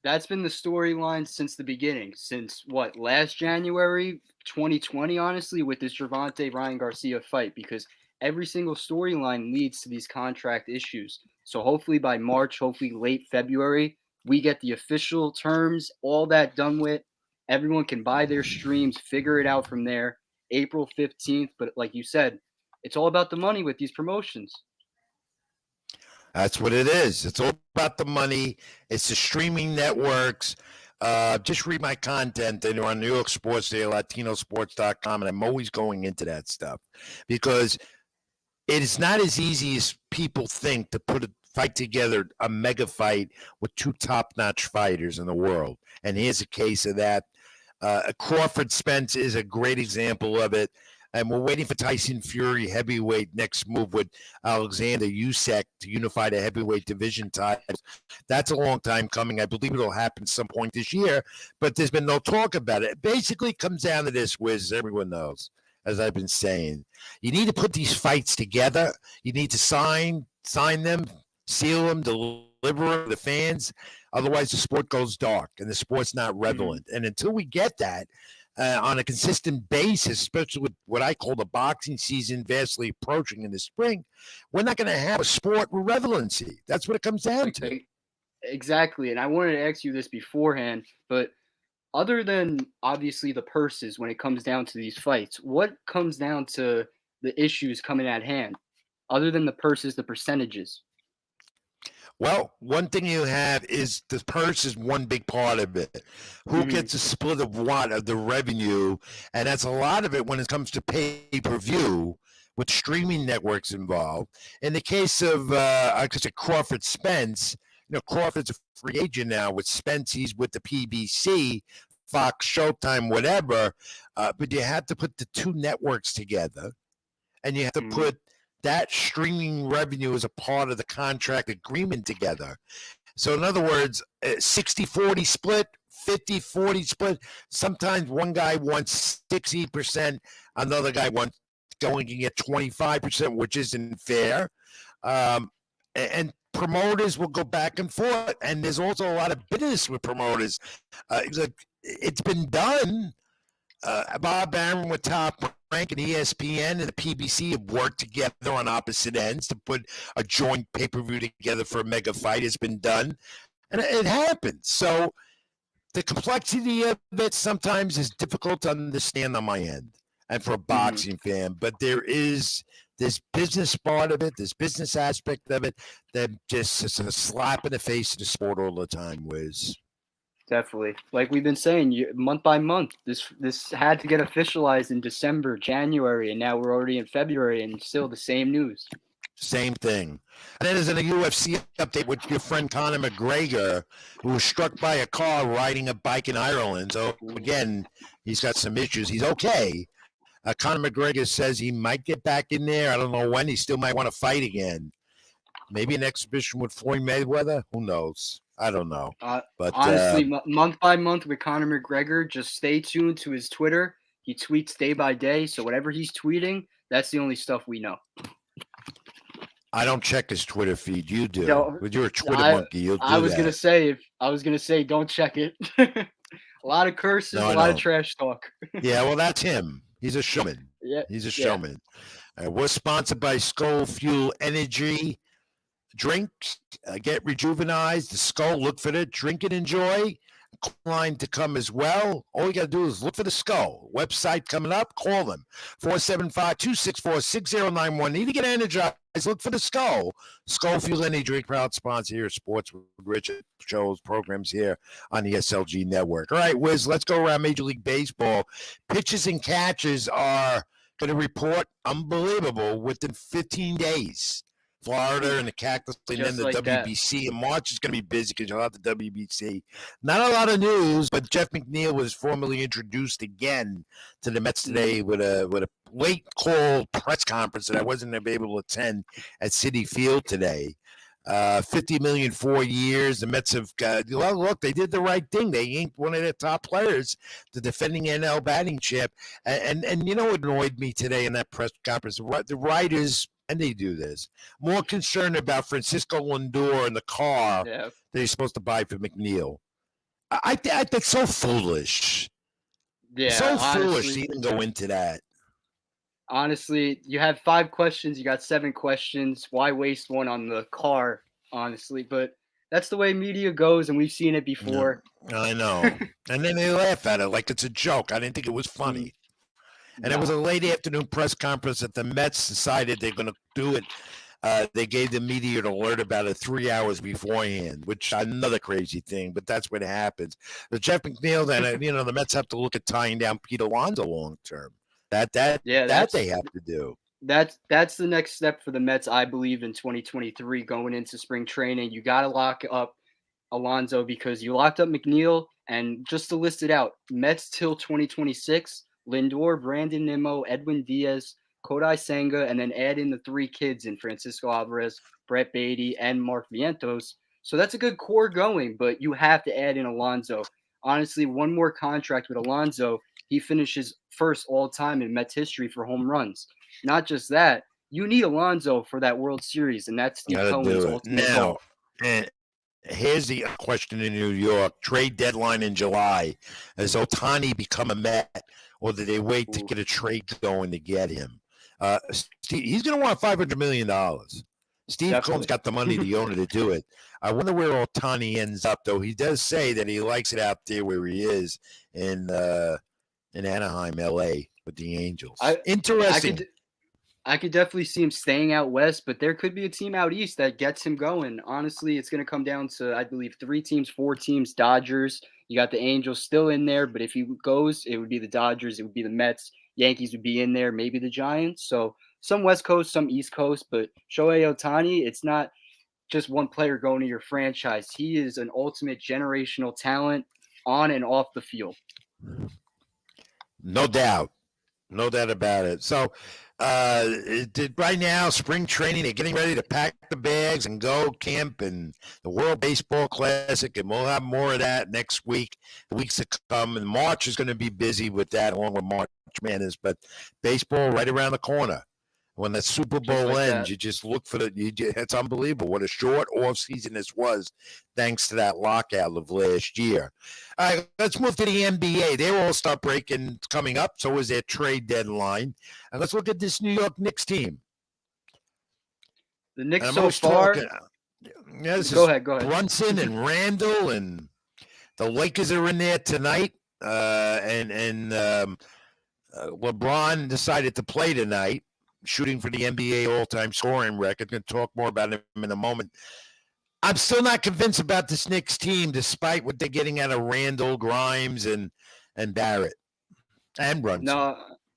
That's been the storyline since the beginning, since last January 2020, honestly, with this Gervonta Ryan Garcia fight, because every single storyline leads to these contract issues. So hopefully by March, hopefully late February, we get the official terms, all that done with. Everyone can buy their streams, figure it out from there. April 15th, but like you said, it's all about the money with these promotions. That's what it is. It's all about the money. It's the streaming networks. Just read my content on New York Sports Day, LatinoSports.com, and I'm always going into that stuff because it is not as easy as people think to fight together a mega fight with two top-notch fighters in the world. And here's a case of that. Crawford Spence is a great example of it. And we're waiting for Tyson Fury heavyweight next move with Alexander Usyk to unify the heavyweight division titles. That's a long time coming. I believe it'll happen some point this year, but there's been no talk about it. It basically comes down to this, Wiz, everyone knows, as I've been saying. You need to put these fights together. You need to sign them, seal them, deliver them to the fans. Otherwise, the sport goes dark and the sport's not relevant. And until we get that, on a consistent basis, especially with what I call the boxing season vastly approaching in the spring, we're not going to have a sport with relevancy. That's what it comes down to. Exactly. And I wanted to ask you this beforehand, but other than obviously the purses when it comes down to these fights, what comes down to the issues coming at hand? Other than the purses, the percentages? Well, one thing you have is the purse is one big part of it. Who gets a split of what of the revenue? And that's a lot of it when it comes to pay-per-view with streaming networks involved. In the case of Crawford Spence, Crawford's a free agent now with Spence. He's with the PBC, Fox, Showtime, whatever. But you have to put the two networks together, and you have to put that streaming revenue is a part of the contract agreement together. So in other words, 60-40 split, 50-40 split. Sometimes one guy wants 60%, another guy wants going to get 25%, which isn't fair. And promoters will go back and forth. And there's also a lot of business with promoters. It's been done. Bob Arum with Top Rank and ESPN and the PBC have worked together on opposite ends to put a joint pay-per-view together for a mega fight. Has been done, and it happens. So the complexity of it sometimes is difficult to understand on my end and for a boxing fan, but there is this business part of it, this business aspect of it that just is a slap in the face of the sport all the time, Wiz. Definitely. Like we've been saying, month by month, this had to get officialized in December, January, and now we're already in February, and still the same news. Same thing. And then there's a UFC update with your friend Conor McGregor, who was struck by a car riding a bike in Ireland. So again, he's got some issues. He's okay. Conor McGregor says he might get back in there. I don't know when. He still might want to fight again. Maybe an exhibition with Floyd Mayweather. Who knows? I don't know. But honestly, month by month with Conor McGregor, just stay tuned to his Twitter. He tweets day by day. So whatever he's tweeting, that's the only stuff we know. I don't check his Twitter feed. You do. No, But you're a Twitter monkey. You'll do I was that. gonna say, don't check it. A lot of curses, No, a lot of trash talk. Yeah, well, that's him. He's a showman. Yeah, He's a showman. We're sponsored by Skull Fuel Energy Drinks. Get rejuvenized. The Skull, look for it. Drink it, enjoy. Line to come as well. All you got to do is look for the Skull. Website coming up. Call them. 475-264-6091. Need to get energized. Look for the Skull. Skull Fuel Energy Drink, proud sponsor here. Sports with Richard shows, programs here on the SLG network. All right, Wiz, let's go around Major League Baseball. Pitches and catches are going to report unbelievable within 15 days. Florida and the Cactus League and then the WBC. In March is going to be busy because you'll have the WBC. Not a lot of news, but Jeff McNeil was formally introduced again to the Mets today with a late call press conference that I wasn't able to attend at Citi Field today. $50 million 4 years. The Mets have got, well, look, they did the right thing. They inked one of their top players, the defending NL batting champ. And you know what annoyed me today in that press conference? The writers, and they do this, more concerned about Francisco Lindor and the car that he's supposed to buy for McNeil. I think so foolish. Yeah, so foolish to even go into that. Honestly, you have 5 questions. You got 7 questions. Why waste one on the car, honestly? But that's the way media goes, and we've seen it before. Yeah, I know. And then they laugh at it like it's a joke. I didn't think it was funny. And it was a late afternoon press conference that the Mets decided they're going to do it. They gave the media an alert about it 3 hours beforehand, which another crazy thing, but that's what happens. But Jeff McNeil, then, the Mets have to look at tying down Pete Alonso long term. That they have to do. That's the next step for the Mets, I believe, in 2023 going into spring training. You got to lock up Alonso because you locked up McNeil, and just to list it out, Mets till 2026, Lindor, Brandon Nimmo, Edwin Diaz, Kodai Senga, and then add in the 3 kids in Francisco Alvarez, Brett Beatty, and Mark Vientos. So that's a good core going, but you have to add in Alonso. Honestly, one more contract with Alonso, he finishes first all time in Mets history for home runs. Not just that, you need Alonso for that World Series, and that's Steve Cohen's ultimate goal. And here's the question in New York: trade deadline in July. Has Ohtani become a Met, or did they wait to get a trade going to get him? He's going to want $500 million. Steve Cohen's got the money, the owner, to do it. I wonder where Ohtani ends up, though. He does say that he likes it out there where he is in Anaheim, LA, with the Angels. Interesting. I could definitely see him staying out west, but there could be a team out east that gets him going. Honestly, it's going to come down to, I believe, 4 teams, Dodgers. You got the Angels still in there, but if he goes, it would be the Dodgers, it would be the Mets. Yankees would be in there, maybe the Giants. So some West Coast, some East Coast, but Shohei Ohtani, it's not just one player going to your franchise. He is an ultimate generational talent on and off the field. No doubt. No doubt about it. So right now, spring training, they're getting ready to pack the bags and go camp and the World Baseball Classic, and we'll have more of that next week, the weeks to come. And March is going to be busy with that, along with March Madness, but baseball right around the corner. When the Super Bowl ends, you just look for it's unbelievable what a short off season this was, thanks to that lockout of last year. All right, let's move to the NBA. Their All-Star break coming up. So is their trade deadline. And let's look at this New York Knicks team. The Knicks so far. Go ahead. Brunson and Randall, and the Lakers are in there tonight. LeBron decided to play tonight, shooting for the NBA all-time scoring record. Going to talk more about him in a moment. I'm still not convinced about this Knicks team, despite what they're getting out of Randall, Grimes, and Barrett and Brunson.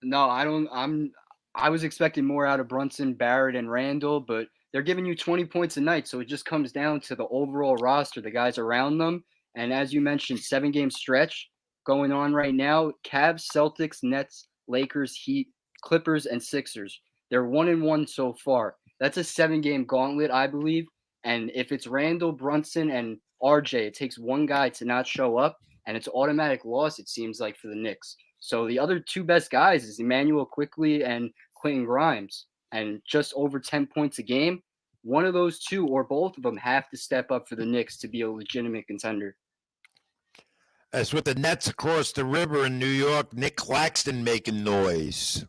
No, I don't. I was expecting more out of Brunson, Barrett, and Randall, but they're giving you 20 points a night. So it just comes down to the overall roster, the guys around them. And as you mentioned, 7-game stretch going on right now. Cavs, Celtics, Nets, Lakers, Heat, Clippers, and Sixers. They're 1-1 so far. That's a 7-game gauntlet, I believe. And if it's Randall, Brunson, and RJ, it takes one guy to not show up, and it's automatic loss, it seems like, for the Knicks. So the other two best guys is Emmanuel Quickly and Quentin Grimes, and just over 10 points a game. One of those two or both of them have to step up for the Knicks to be a legitimate contender. As with the Nets across the river in New York, Nick Claxton making noise.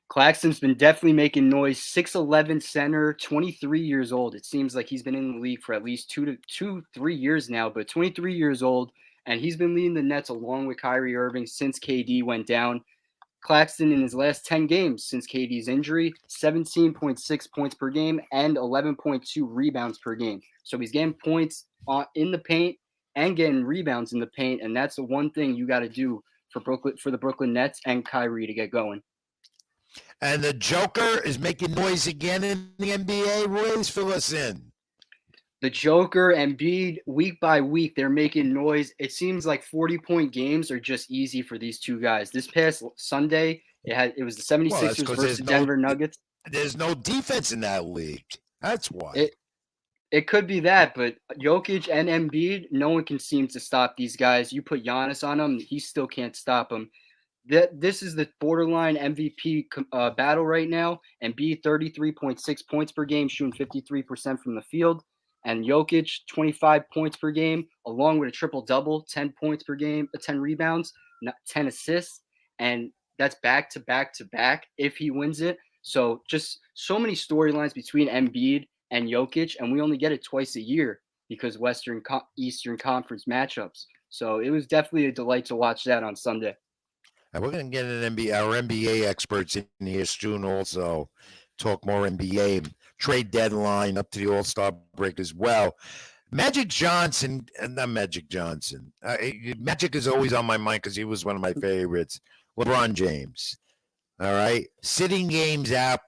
Claxton's been definitely making noise. 6'11" center, 23 years old. It seems like he's been in the league for at least 3 years now, but 23 years old, and he's been leading the Nets along with Kyrie Irving since KD went down. Claxton in his last 10 games since KD's injury, 17.6 points per game and 11.2 rebounds per game. So he's getting points in the paint and getting rebounds in the paint, and that's the one thing you got to do for the Brooklyn Nets and Kyrie to get going. And the Joker is making noise again in the NBA. Royce, fill us in. The Joker and Embiid, week by week, they're making noise. It seems like 40-point games are just easy for these two guys. This past Sunday, it was the 76ers versus the Denver Nuggets. There's no defense in that league. That's why. It could be that, but Jokic and Embiid, no one can seem to stop these guys. You put Giannis on them, he still can't stop them. This is the borderline MVP battle right now. Embiid, 33.6 points per game, shooting 53% from the field. And Jokic, 25 points per game, along with a triple-double, 10 points per game, 10 rebounds, 10 assists. And that's back-to-back-to-back if he wins it. So just so many storylines between Embiid and Jokic, and we only get it twice a year because Eastern Conference matchups. So it was definitely a delight to watch that on Sunday. And we're going to get our NBA experts in here soon also, talk more NBA, trade deadline up to the All-Star break as well. Magic Johnson, and not Magic Johnson. Magic is always on my mind because he was one of my favorites. LeBron James, all right? Sitting games out.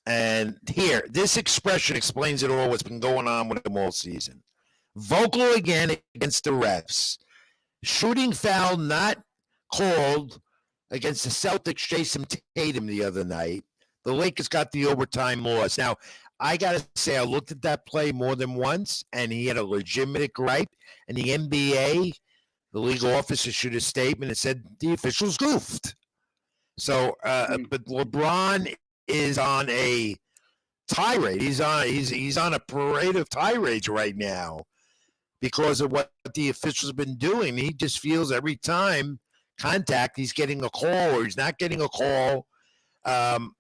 And here, this expression explains it all, what's been going on with him all season. Vocal again against the refs. Shooting foul not called against the Celtics, Jason Tatum the other night. The Lakers got the overtime loss. Now, I got to say, I looked at that play more than once, and he had a legitimate gripe. And the NBA, the league office issued a statement and said the officials goofed. So, but LeBron is on a tirade. He's on a parade of tirades right now because of what the officials have been doing. He just feels every time contact, he's getting a call or he's not getting a call.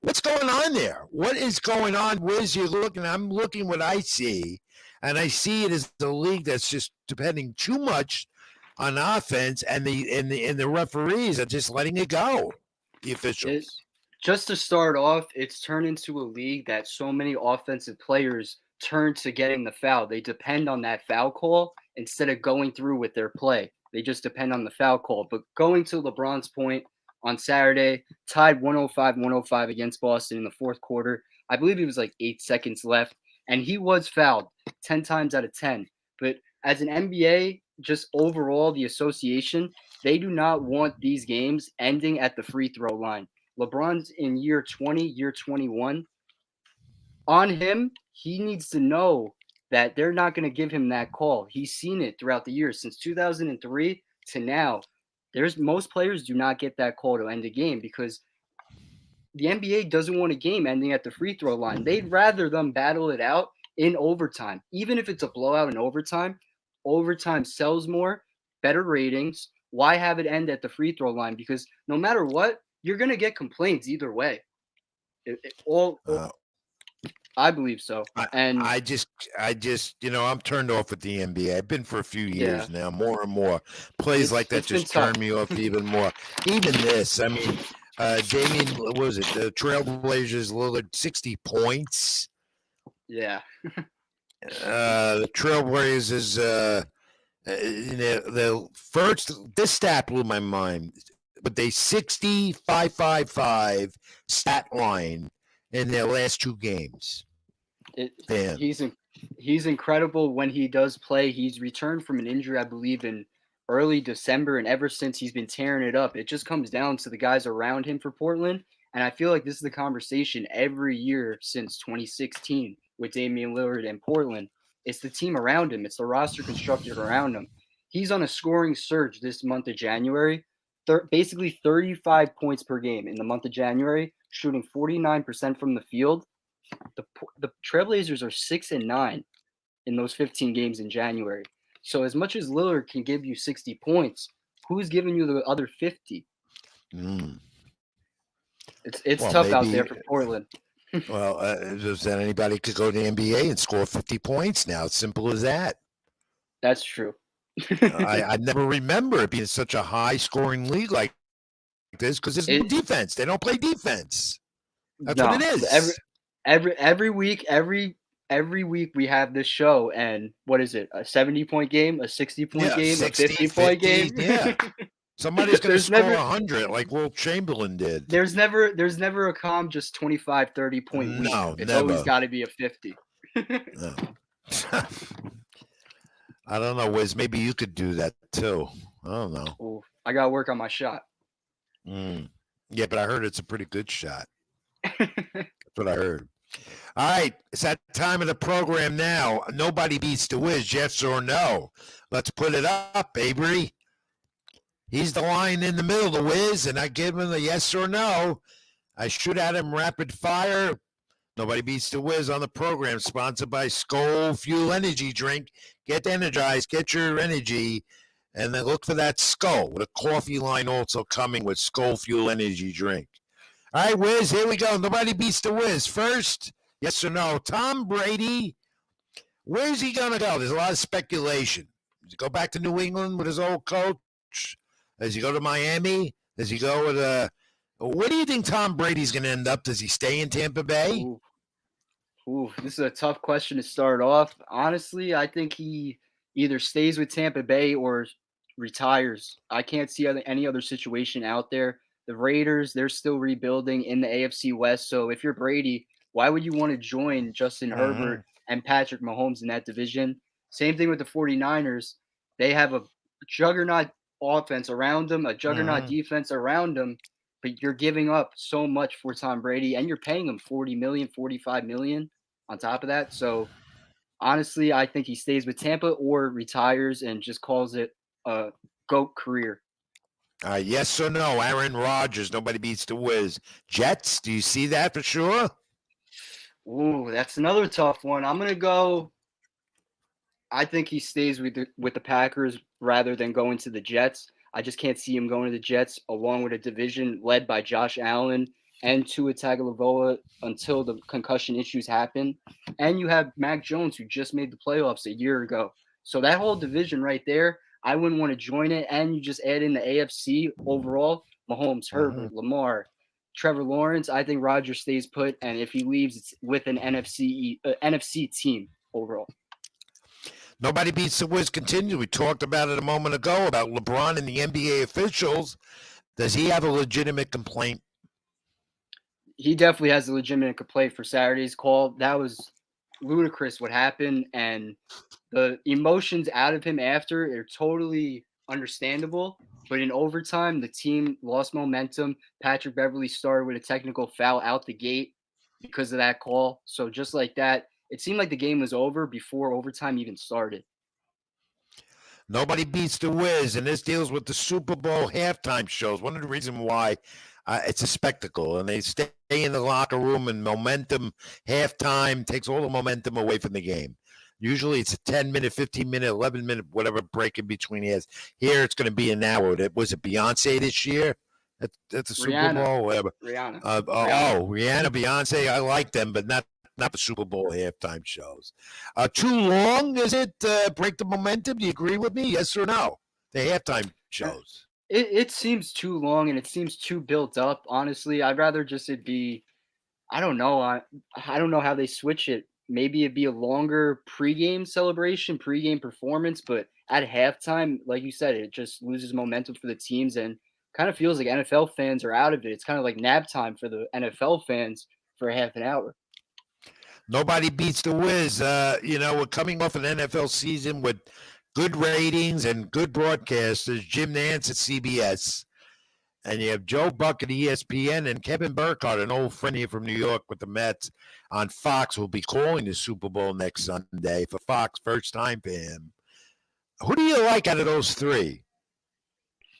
What's going on there? What is going on? Where's you looking? I'm looking what I see, and I see it as the league that's just depending too much on offense, and the referees are just letting it go. The officials. Just to start off, it's turned into a league that so many offensive players turn to getting the foul. They depend on that foul call instead of going through with their play. They just depend on the foul call. But going to LeBron's point, on Saturday, tied 105-105 against Boston in the fourth quarter. I believe it was like 8 seconds left, and he was fouled 10 times out of 10. But as an NBA, just overall, the association, they do not want these games ending at the free throw line. LeBron's in year 20, year 21. On him, he needs to know that they're not going to give him that call. He's seen it throughout the years since 2003 to now. Most players do not get that call to end a game because the NBA doesn't want a game ending at the free throw line. They'd rather them battle it out in overtime. Even if it's a blowout in overtime sells more, better ratings. Why have it end at the free throw line? Because no matter what, you're going to get complaints either way. I believe so. And I just, I'm turned off with the NBA. I've been for a few years now, more and more. Plays like that just turn me off even more. Even this, I mean, Damian, what was it? The Trailblazers, Lillard, 60 points. Yeah. The Trailblazers is the first. This stat blew my mind. But they 65-5-5 stat line in their last 2 games. Damn. He's incredible when he does play. He's returned from an injury, I believe, in early December, and ever since he's been tearing it up. It just comes down to the guys around him for Portland, and I feel like this is the conversation every year since 2016 with Damian Lillard and Portland. It's the team around him. It's the roster constructed around him. He's on a scoring surge this month of January. Basically 35 points per game in the month of January, shooting 49% from the field. The Trailblazers are 6-9 in those 15 games in January. So as much as Lillard can give you 60 points, who's giving you the other 50? It's tough out there for Portland. Well, just that anybody could go to the NBA and score 50 points now. It's simple as that. That's true. I never remember it being such a high-scoring league like this because there's no defense. They don't play defense. That's what it is. Every week we have this show, and what is it? A 70-point game, a 60-point game, 60, a 50-point game. Yeah. Somebody's going to score 100 like Will Chamberlain did. There's never a calm just 25, 30-point week. No, it's never. always got to be a 50. No. I don't know, Wiz. Maybe you could do that too. I don't know. Ooh, I got to work on my shot. Yeah, but I heard it's a pretty good shot. That's what I heard. All right, it's that time of the program now. Nobody beats the Wiz, yes or no. Let's put it up, Avery. He's the line in the middle, the Wiz, and I give him the yes or no. I shoot at him rapid fire. Nobody beats the Wiz on the program, sponsored by Skol Fuel Energy Drink. Get energized, get your energy, and then look for that Skol with a coffee line also coming with Skol Fuel Energy Drink. All right, Wiz, here we go. Nobody beats the Wiz. First, yes or no, Tom Brady, where's he going to go? There's a lot of speculation. Does he go back to New England with his old coach? Does he go to Miami? Does he go with where do you think Tom Brady's going to end up? Does he stay in Tampa Bay? Ooh, this is a tough question to start off. Honestly, I think he either stays with Tampa Bay or retires. I can't see any other situation out there. The Raiders, they're still rebuilding in the AFC West. So if you're Brady, why would you want to join Justin Herbert and Patrick Mahomes in that division? Same thing with the 49ers. They have a juggernaut offense around them, a juggernaut defense around them, but you're giving up so much for Tom Brady, and you're paying him $40 million, $45 million on top of that. So honestly, I think he stays with Tampa or retires and just calls it a GOAT career. Yes or no, Aaron Rodgers, nobody beats the Wiz. Jets, do you see that for sure? Ooh, that's another tough one. I'm going to go, I think he stays with the Packers rather than going to the Jets. I just can't see him going to the Jets along with a division led by Josh Allen and Tua Tagovailoa until the concussion issues happen. And you have Mac Jones, who just made the playoffs a year ago. So that whole division right there, I wouldn't want to join it. And you just add in the AFC overall, Mahomes, Herbert, Lamar, Trevor Lawrence. I think Rodgers stays put. And if he leaves, it's with an NFC team overall. Nobody beats the Wiz continues. We talked about it a moment ago about LeBron and the NBA officials. Does he have a legitimate complaint? He definitely has a legitimate complaint for Saturday's call. That was ludicrous what happened, and the emotions out of him after are totally understandable. But in overtime, the team lost momentum. Patrick Beverley started with a technical foul out the gate because of that call. So just like that, it seemed like the game was over before overtime even started. Nobody beats the Wiz, and this deals with the Super Bowl halftime shows. One of the reasons why it's a spectacle, and they stay in the locker room, and momentum halftime takes all the momentum away from the game. Usually it's a 10-minute, 15-minute, 11-minute, whatever break in between has. Here it's going to be an hour. Was it Beyonce this year? That's a Super Bowl? Whatever. Rihanna. Rihanna, Beyonce, I like them, but not the Super Bowl halftime shows. Too long, is it? Break the momentum? Do you agree with me? Yes or no? The halftime shows. It seems too long and it seems too built up. Honestly, I'd rather just it be. I don't know. I don't know how they switch it. maybe it'd be a longer pregame celebration, pregame performance, but at halftime, like you said, it just loses momentum for the teams and kind of feels like NFL fans are out of it. It's kind of like nap time for the NFL fans for a half an hour. Nobody beats the Wiz. We're coming off an NFL season with good ratings and good broadcasters. Jim Nantz at CBS. And you have Joe Buck at ESPN and Kevin Burkhardt, an old friend here from New York with the Mets, on Fox, will be calling the Super Bowl next Sunday for Fox, first time for him. Who do you like out of those three?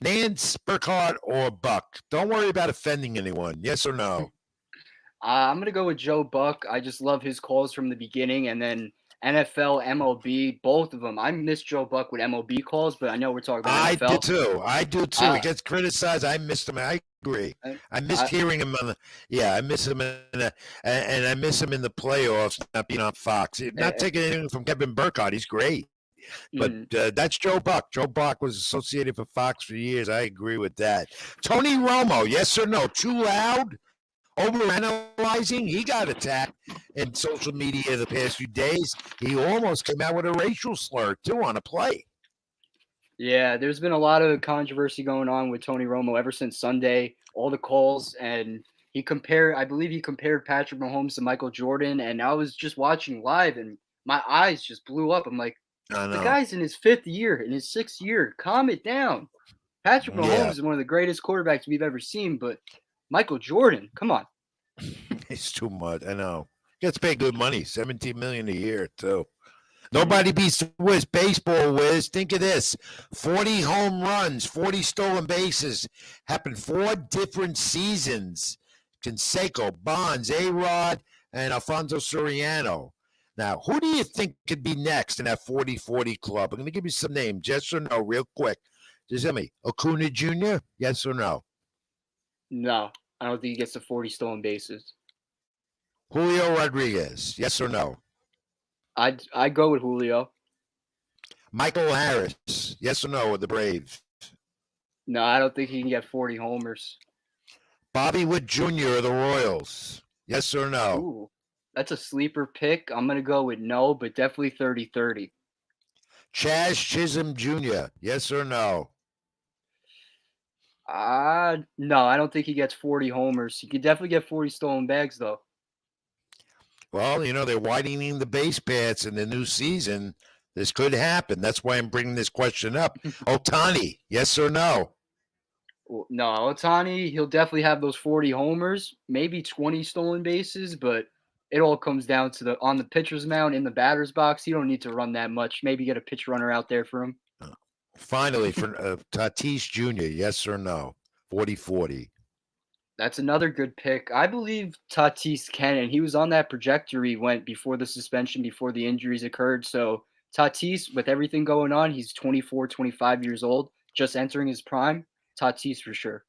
Nantz, Burkhardt, or Buck? Don't worry about offending anyone. Yes or no? I'm going to go with Joe Buck. I just love his calls from the beginning. And then NFL, MLB, both of them. I miss Joe Buck with MLB calls, but I know we're talking about NFL. I do too. He gets criticized. I missed him. I agree. I missed hearing him on the. I miss him and I miss him in the playoffs, not being on Fox. Not taking anything from Kevin Burkhardt. He's great. But that's Joe Buck. Joe Buck was associated with Fox for years. I agree with that. Tony Romo, yes or no? Too loud? Overanalyzing? He got attacked in social media the past few days. He almost came out with a racial slur, too, on a play. Yeah, there's been a lot of controversy going on with Tony Romo ever since Sunday, all the calls, and I believe he compared Patrick Mahomes to Michael Jordan, and I was just watching live, and my eyes just blew up. I'm like, the guy's in his 5th year, in his 6th year. Calm it down. Patrick Mahomes is one of the greatest quarterbacks we've ever seen, but Michael Jordan, come on. It's too much. I know. Gets paid good money, $17 million a year, too. Nobody beats the Wiz. Baseball, Wiz. Think of this. 40 home runs, 40 stolen bases. Happened 4 different seasons. Canseco, Bonds, A-Rod, and Alfonso Soriano. Now, who do you think could be next in that 40-40 club? I'm going to give you some names, yes or no, real quick. Just tell me. Acuna Jr., yes or no? No, I don't think he gets the 40 stolen bases. Julio Rodriguez, yes or no? I'd go with Julio. Michael Harris, yes or no with the Braves? No, I don't think he can get 40 homers. Bobby Witt Jr. of the Royals, yes or no? Ooh, that's a sleeper pick. I'm going to go with no, but definitely 30-30. Chaz Chisholm Jr., yes or no? No, I don't think he gets 40 homers. He could definitely get 40 stolen bags, though. Well, they're widening the base paths in the new season. This could happen. That's why I'm bringing this question up. Ohtani, yes or no? No, Ohtani, he'll definitely have those 40 homers, maybe 20 stolen bases, but it all comes down to on the pitcher's mound, in the batter's box. You don't need to run that much. Maybe get a pitch runner out there for him. Finally, for Tatis Jr., yes or no? 40-40. That's another good pick. I believe Tatis can, and he was on that trajectory before the suspension, before the injuries occurred. So Tatis, with everything going on, he's 24, 25 years old, just entering his prime. Tatis for sure.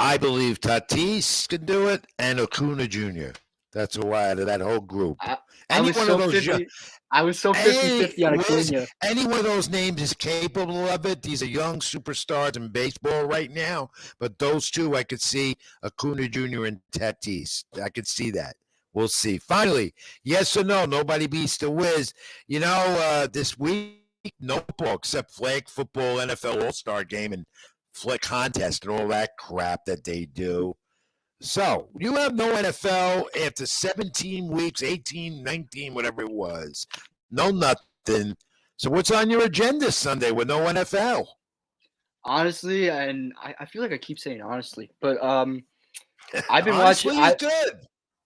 I believe Tatis can do it, and Acuna Jr. That's why out of that whole group. I was so 50-50 on Acuna. Any one of those names is capable of it. These are young superstars in baseball right now. But those two, I could see Acuna Jr. and Tatis. I could see that. We'll see. Finally, yes or no, nobody beats the Wiz. This week, no ball except flag football, NFL All-Star Game, and flag contest and all that crap that they do. So, you have no NFL after 17 weeks, 18, 19, whatever it was. No nothing. So, what's on your agenda Sunday with no NFL? Honestly, and I feel like I keep saying honestly, but I've been watching.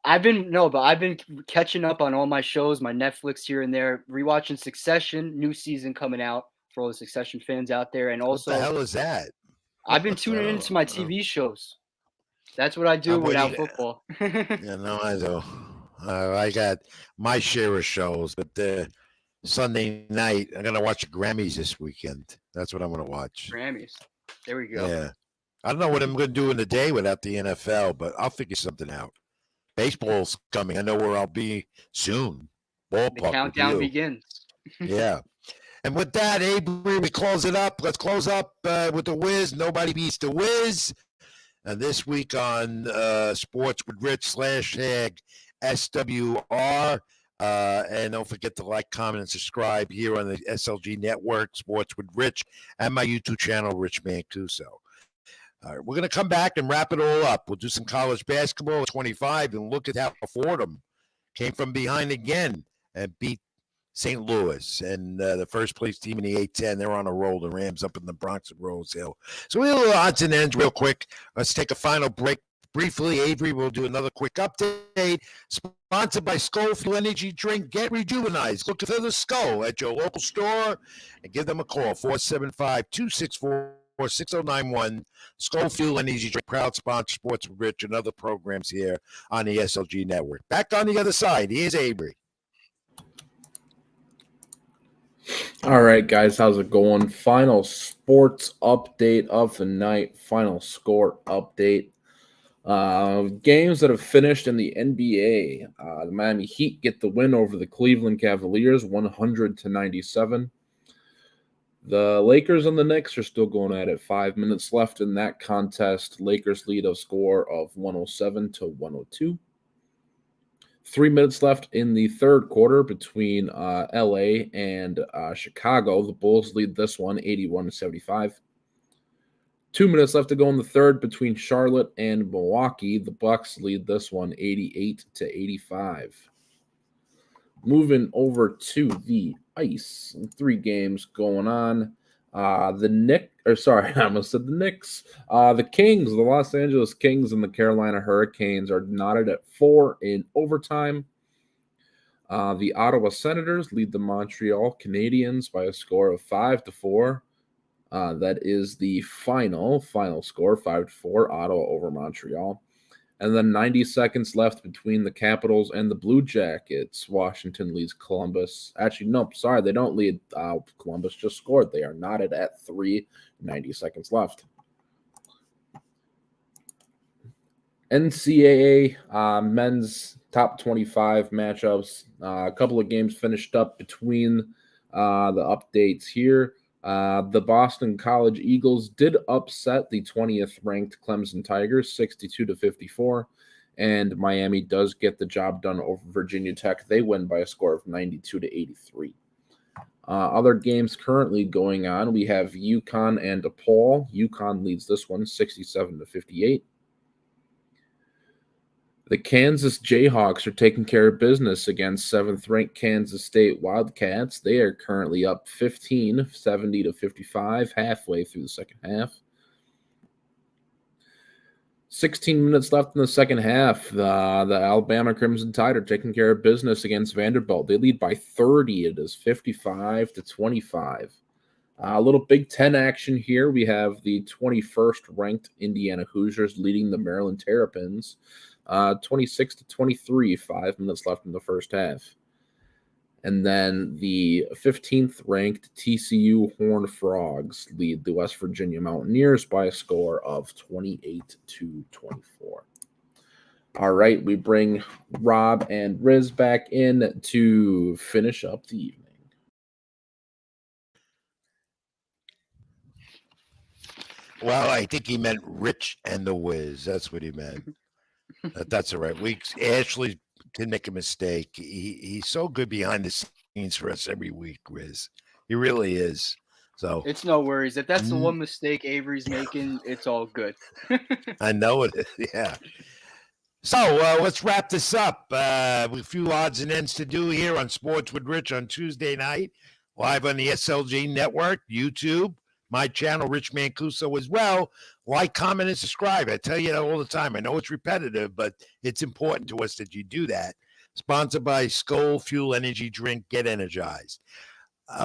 I've been catching up on all my shows, my Netflix here and there, rewatching Succession, new season coming out for all the Succession fans out there, and also what the hell is that? I've been tuning into my TV shows. That's what I do without football. Yeah, no, I do. I got my share of shows, but Sunday night, I'm going to watch the Grammys this weekend. That's what I'm going to watch. Grammys. There we go. Yeah. I don't know what I'm going to do in the day without the NFL, but I'll figure something out. Baseball's coming. I know where I'll be soon. Ballpark. The countdown begins. Yeah. And with that, Avery, we close it up. Let's close up with the Wiz. Nobody beats the Wiz. And this week on Sports with Rich / SWR. And don't forget to like, comment, and subscribe here on the SLG Network, Sports with Rich, and my YouTube channel, Rich Mancuso. All right, we're going to come back and wrap it all up. We'll do some college basketball at 25 and look at how Fordham came from behind again and beat St. Louis, and the first place team in the A-10. They're on a roll. The Rams up in the Bronx and Rose Hill. So we'll do odds and ends real quick. Let's take a final break. Briefly, Avery will do another quick update. Sponsored by Skull Fuel Energy Drink. Get rejuvenized. Look for the Skull at your local store and give them a call, 475-264-6091. Skull Fuel Energy Drink, proud sponsor Sports with Rich and other programs here on the SLG Network. Back on the other side, here's Avery. All right, guys, how's it going? Final sports update of the night. Final score update. Games that have finished in the NBA. The Miami Heat get the win over the Cleveland Cavaliers, 100-97. The Lakers and the Knicks are still going at it. 5 minutes left in that contest. Lakers lead a score of 107-102. 3 minutes left in the third quarter between LA and Chicago. The Bulls lead this one 81-75. 2 minutes left to go in the third between Charlotte and Milwaukee. The Bucks lead this one 88-85. Moving over to the ice. 3 games going on. The Knicks. The Kings, the Los Angeles Kings and the Carolina Hurricanes are knotted at 4 in overtime. The Ottawa Senators lead the Montreal Canadiens by a score of 5-4. That is the final score, 5-4, Ottawa over Montreal. And then 90 seconds left between the Capitals and the Blue Jackets. Washington leads Columbus. Actually, no, sorry, they don't lead. Columbus just scored. They are knotted at 3, 90 seconds left. NCAA men's top 25 matchups. A couple of games finished up between the updates here. The Boston College Eagles did upset the 20th ranked Clemson Tigers 62-54, and Miami does get the job done over Virginia Tech. They win by a score of 92-83. Other games currently going on, we have UConn and DePaul. UConn leads this one 67-58. The Kansas Jayhawks are taking care of business against 7th-ranked Kansas State Wildcats. They are currently up 15, 70-55, halfway through the second half. 16 minutes left in the second half. The Alabama Crimson Tide are taking care of business against Vanderbilt. They lead by 30. It is 55-25. A little Big Ten action here. We have the 21st-ranked Indiana Hoosiers leading the Maryland Terrapins. 26-23, 5 minutes left in the first half. And then the 15th-ranked TCU Horned Frogs lead the West Virginia Mountaineers by a score of 28-24. All right, we bring Rob and Riz back in to finish up the evening. Well, I think he meant Rich and the Wiz. That's what he meant. That's all right. Ashley can make a mistake. He's so good behind the scenes for us every week, Riz. He really is. So it's no worries. If that's the one mistake Avery's making, it's all good. I know it is. Yeah. So let's wrap this up. With a few odds and ends to do here on Sports with Rich on Tuesday night, live on the SLG Network, YouTube, my channel, Rich Mancuso, as well. Like, comment, and subscribe. I tell you that all the time. I know it's repetitive, but it's important to us that you do that. Sponsored by Skull Fuel Energy Drink. Get energized.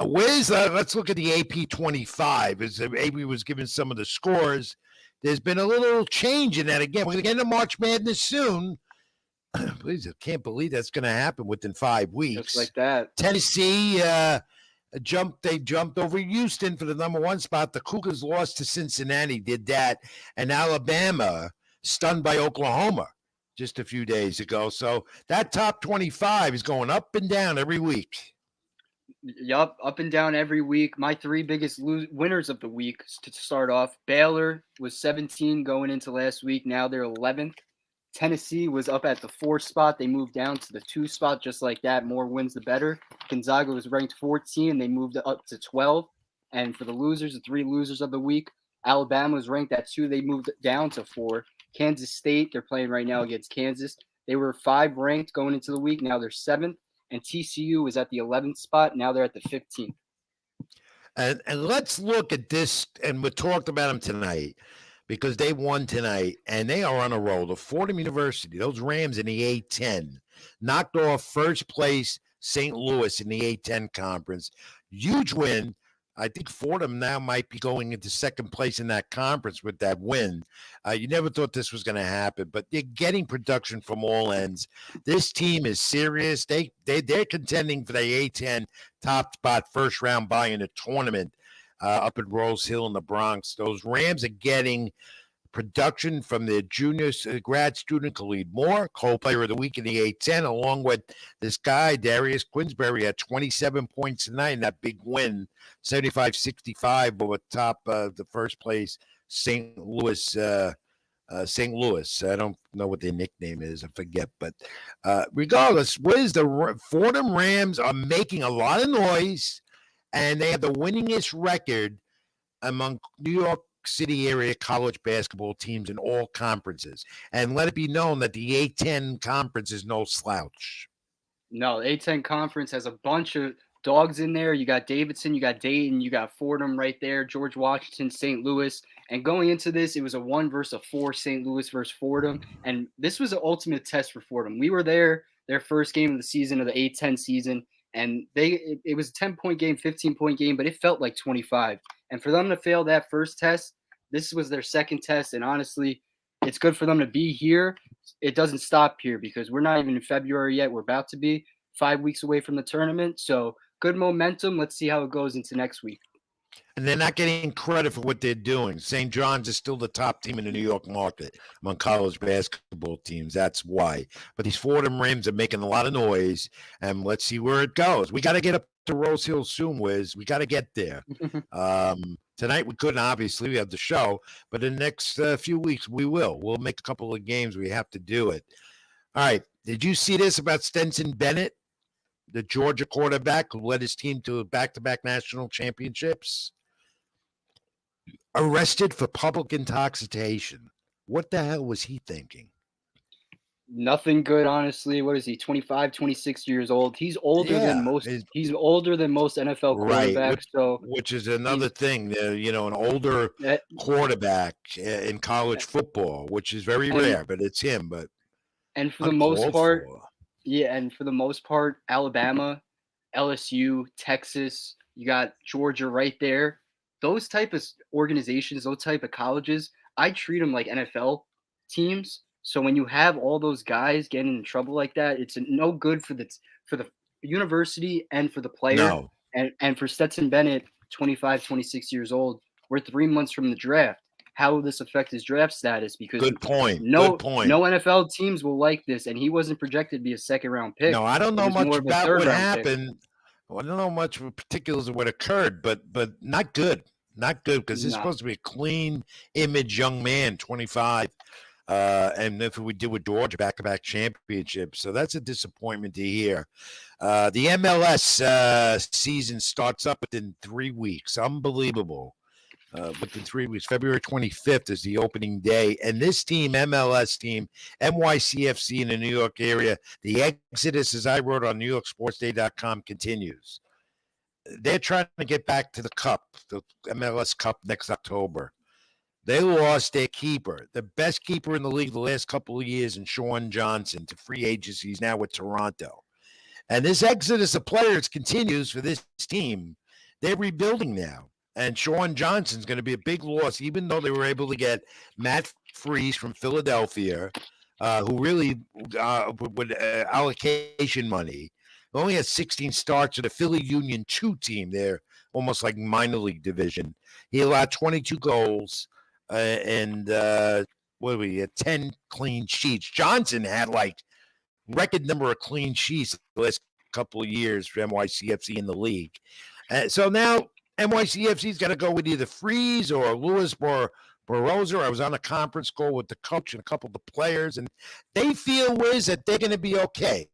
Wiz, let's look at the AP 25. As Avery was giving some of the scores, there's been a little change in that again. We're going to get into March Madness soon. Please, I can't believe that's going to happen within 5 weeks. Just like that. Tennessee jumped over Houston for the number 1 spot. The Cougars lost to Cincinnati, did that. And Alabama stunned by Oklahoma just a few days ago. So that top 25 is going up and down every week. Yup, up and down every week. My 3 biggest winners of the week to start off. Baylor was 17 going into last week. Now they're 11th. Tennessee was up at the 4 spot. They moved down to the 2 spot just like that. More wins, the better. Gonzaga was ranked 14. They moved up to 12. And for the losers, the 3 losers of the week, Alabama was ranked at 2. They moved down to 4. Kansas State, they're playing right now against Kansas. They were 5 ranked going into the week. Now they're 7th. And TCU was at the 11th spot. Now they're at the 15th. And let's look at this, and we talked about them tonight because they won tonight, and they are on a roll. The Fordham University, those Rams in the A-10, knocked off first place St. Louis in the A-10 conference. Huge win. I think Fordham now might be going into second place in that conference with that win. You never thought this was going to happen, but they're getting production from all ends. This team is serious. They're contending for the A-10 top spot, first round bye in the tournament up at Rose Hill in the Bronx. Those Rams are getting production from their junior grad student Khalid Moore, co-player of the week in the A-10, along with this guy, Darius Quinsbury, had 27 points tonight in that big win, 75-65 over top the first place St. Louis. St. Louis. I don't know what their nickname is. I forget. But regardless, the Fordham Rams are making a lot of noise, and they have the winningest record among New York City area college basketball teams in all conferences. And let it be known that the A-10 conference is no slouch. No, the A-10 conference has a bunch of dogs in there. You got Davidson, you got Dayton, you got Fordham right there, George Washington, St. Louis. And going into this, it was a 1 versus 4, St. Louis versus Fordham. And this was an ultimate test for Fordham. We were there, their first game of the season, of the A-10 season. And it was a 10-point game, 15-point game, but it felt like 25. And for them to fail that first test, this was their second test. And honestly, it's good for them to be here. It doesn't stop here because we're not even in February yet. We're about to be 5 weeks away from the tournament. So good momentum. Let's see how it goes into next week. And they're not getting credit for what they're doing. St. John's is still the top team in the New York market among college basketball teams. That's why. But these Fordham Rams are making a lot of noise, and let's see where it goes. We got to get up to Rose Hill soon, Wiz. We got to get there. Tonight we couldn't, obviously. We have the show. But in the next few weeks, we will. We'll make a couple of games. We have to do it. All right. Did you see this about Stetson Bennett, the Georgia quarterback who led his team to back-to-back national championships? Arrested for public intoxication. What the hell was he thinking? Nothing good, honestly. What is he? 25, 26 years old. He's older than most. He's older than most NFL quarterbacks. Right, which is another thing. An older quarterback in college football, which is very rare, but it's him. But and for the most part, and for the most part, Alabama, LSU, Texas, you got Georgia right there. Those type of organizations, those type of colleges, I treat them like NFL teams. So when you have all those guys getting in trouble like that, it's no good for the university and for the player. No. And for Stetson Bennett, 25, 26 years old, we're 3 months from the draft. How will this affect his draft status? Because good point. No NFL teams will like this, and he wasn't projected to be a second-round pick. No, I don't know much about what happened. Well, I don't know much particulars of what occurred, but not good. Not good because he's supposed to be a clean image young man, 25. And if we did with Georgia, back-to-back championships. So that's a disappointment to hear. The MLS season starts up within 3 weeks. Unbelievable. Within 3 weeks. February 25th is the opening day. And this team, MLS team, NYCFC in the New York area, the exodus, as I wrote on NewYorkSportsDay.com, continues. They're trying to get back to the Cup, the MLS Cup next October. They lost their keeper, the best keeper in the league the last couple of years, in Sean Johnson, to free agency. He's now with Toronto. And this exodus of players continues for this team. They're rebuilding now. And Sean Johnson's going to be a big loss, even though they were able to get Matt Freese from Philadelphia, who really, with allocation money, only has 16 starts with the Philly Union 2 team. They're almost like minor league division. He allowed 22 goals and 10 clean sheets. Johnson had like record number of clean sheets the last couple of years for NYCFC in the league. So now NYCFC's got to go with either Freeze or Louis Barossa. I was on a conference call with the coach and a couple of the players, and they feel, Wiz, that they're going to be okay.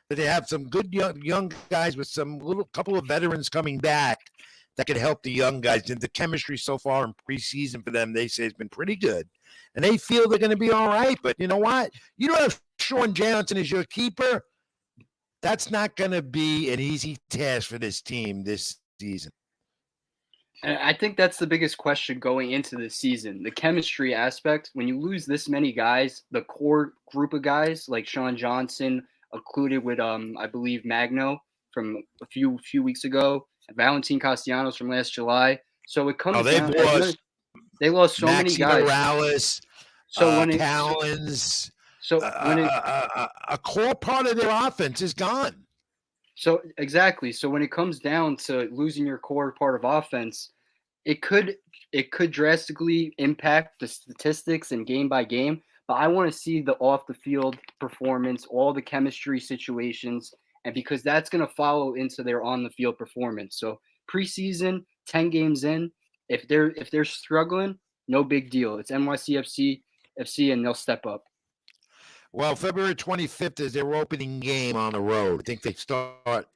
That they have some good young guys with some little couple of veterans coming back that could help the young guys. And the chemistry so far in preseason for them, they say, has been pretty good. And they feel they're going to be all right. But you know what? You don't have Sean Johnson as your keeper. That's not going to be an easy task for this team this season. And I think that's the biggest question going into the season, the chemistry aspect. When you lose this many guys, the core group of guys like Sean Johnson, included with I believe Magno from a few weeks ago, and Valentin Castellanos from last July. So it comes down. They lost so many guys. Morales, so when Cowens. when a core part of their offense is gone. So exactly. So when it comes down to losing your core part of offense, it could drastically impact the statistics and game by game. But I want to see the off the field performance, all the chemistry situations, and because that's going to follow into their on the field performance. So preseason, 10 games in, if they're struggling, no big deal. It's NYCFC and they'll step up. Well, February 25th is their opening game on the road. I think they start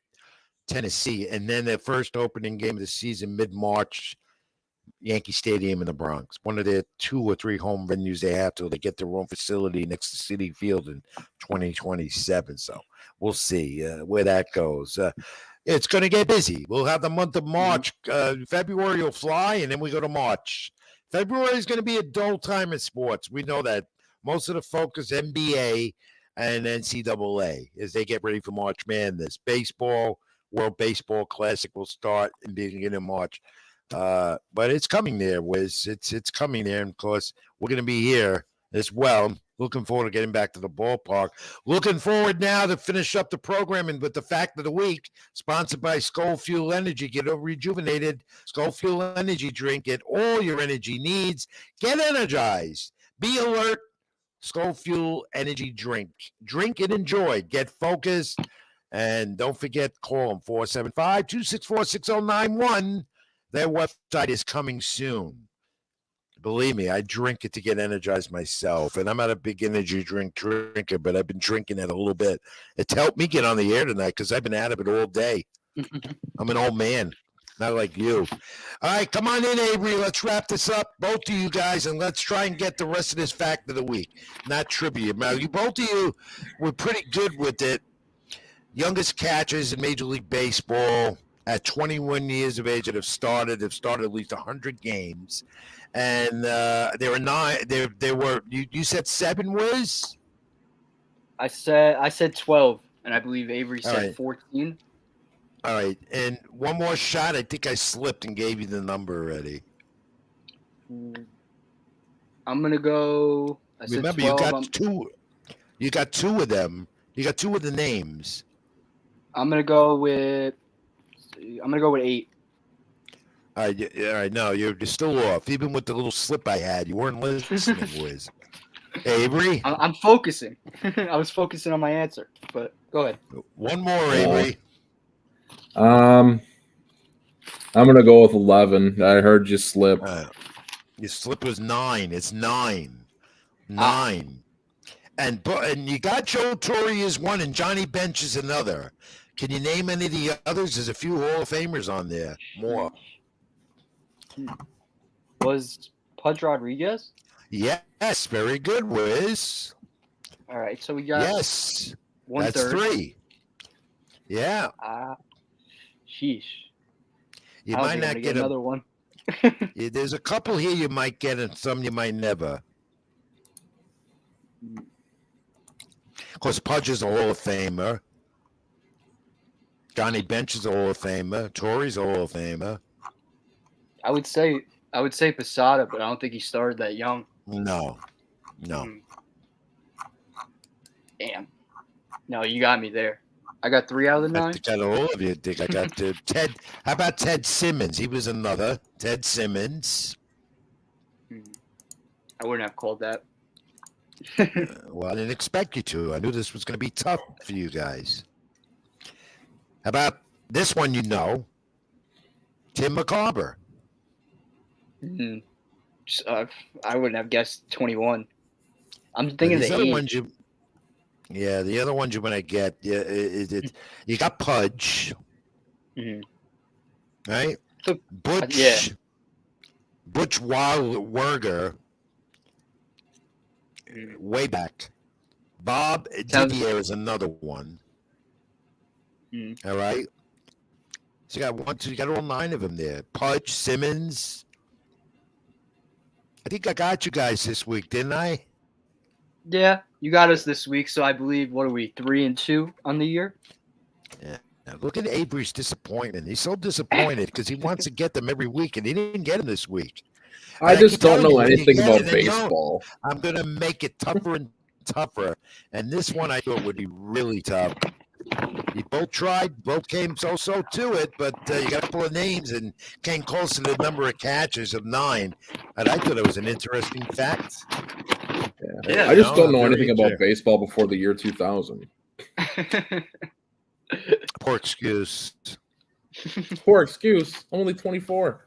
Tennessee, and then their first opening game of the season mid-March, Yankee Stadium in the Bronx. One of their 2 or 3 home venues they have till they get their own facility next to Citi Field in 2027. So we'll see where that goes. It's going to get busy. We'll have the month of March. February will fly, and then we go to March. February is going to be a dull time in sports. We know that. Most of the focus, NBA and NCAA, as they get ready for March Madness. Baseball, World Baseball Classic will start in the beginning of March. But it's coming there, Wiz. It's coming there. And of course, we're going to be here as well. Looking forward to getting back to the ballpark. Looking forward now to finish up the programming with the fact of the week, sponsored by Skull Fuel Energy. Get rejuvenated. Skull Fuel Energy drink. Get all your energy needs. Get energized. Be alert. Skull Fuel Energy drink. Drink and enjoy. Get focused. And don't forget, call them 475-264-6091. Their website is coming soon. Believe me, I drink it to get energized myself. And I'm not a big energy drink drinker, but I've been drinking it a little bit. It's helped me get on the air tonight because I've been out of it all day. I'm an old man. Not like you. All right, come on in, Avery. Let's wrap this up, both of you guys, and let's try and get the rest of this fact of the week. Not trivia. Now, both of you were pretty good with it. Youngest catchers in Major League Baseball at 21 years of age that have started at least 100 games. And there were 9. There were. You said 7, Wiz? I said 12, and I believe Avery said right. 14. All right, and one more shot. I think I slipped and gave you the number already. I'm gonna go. Remember, 12, you got 2. You got 2 of them. You got 2 of the names. I'm gonna go with 8. All right. No, you're still off. Even with the little slip I had, you weren't listening, Wiz. Avery, I'm focusing. I was focusing on my answer, but go ahead. one more, Avery. I'm gonna go with 11. I heard you slip. Your slip was 9. It's 9. 9. And you got Joe Torre is 1 and Johnny Bench is another. Can you name any of the others? There's a few Hall of Famers on there. More. Was Pudge Rodriguez? Yes, very good, Wiz. All right, so we got Yes. 1/3. That's 3. Yeah. Sheesh. You I might don't think I'm not gonna get another one. Yeah, there's a couple here you might get and some you might never. Of course, Pudge is a Hall of Famer. Johnny Bench is a Hall of Famer. Torrey's a Hall of Famer. I would say Posada, but I don't think he started that young. No. Damn. No, you got me there. I got 3 out of the 9. I got all of you, Dick. I got Ted. How about Ted Simmons? He was another. Ted Simmons. I wouldn't have called that. Well, I didn't expect you to. I knew this was going to be tough for you guys. How about this one? Tim McCarver. I wouldn't have guessed 21. I'm And thinking of these the other age. ones the other ones you're gonna get. Yeah, you got Pudge, Mhm. right? So- Butch, yeah. Butch Werger, Mhm. way back. Bob Sounds- Didier is another one. Mhm. All right. So you got all 9 of them there. Pudge, Simmons. I think I got you guys this week, didn't I? Yeah, you got us this week. So I believe, what are we, 3-2 on the year? Now look at Avery's disappointment. He's so disappointed because he wants to get them every week, and he didn't get them this week. I And just keep don't telling know you, when you anything get about it and you don't, baseball. I'm going to make it tougher and tougher. And this one I thought would be really tough. You both tried, both came so to it, but you got a couple of names and came close to the number of catches of 9. And I thought it was an interesting fact. Yeah, I just no, don't know very anything about interesting. baseball before the year 2000. Poor excuse. Poor excuse. Only 24.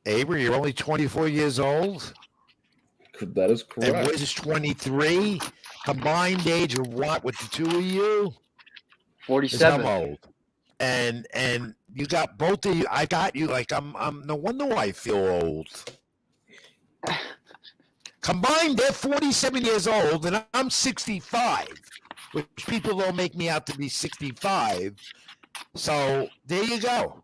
Avery, you're only 24 years old. That is And correct. Wiz is 23. Combined age of what with the 2 of you? Is 47. how old? And you got both of you. I got you. Like I'm. No wonder why I feel old. Combined, they're 47 years old, and I'm 65. Which people don't make me out to be 65. So there you go.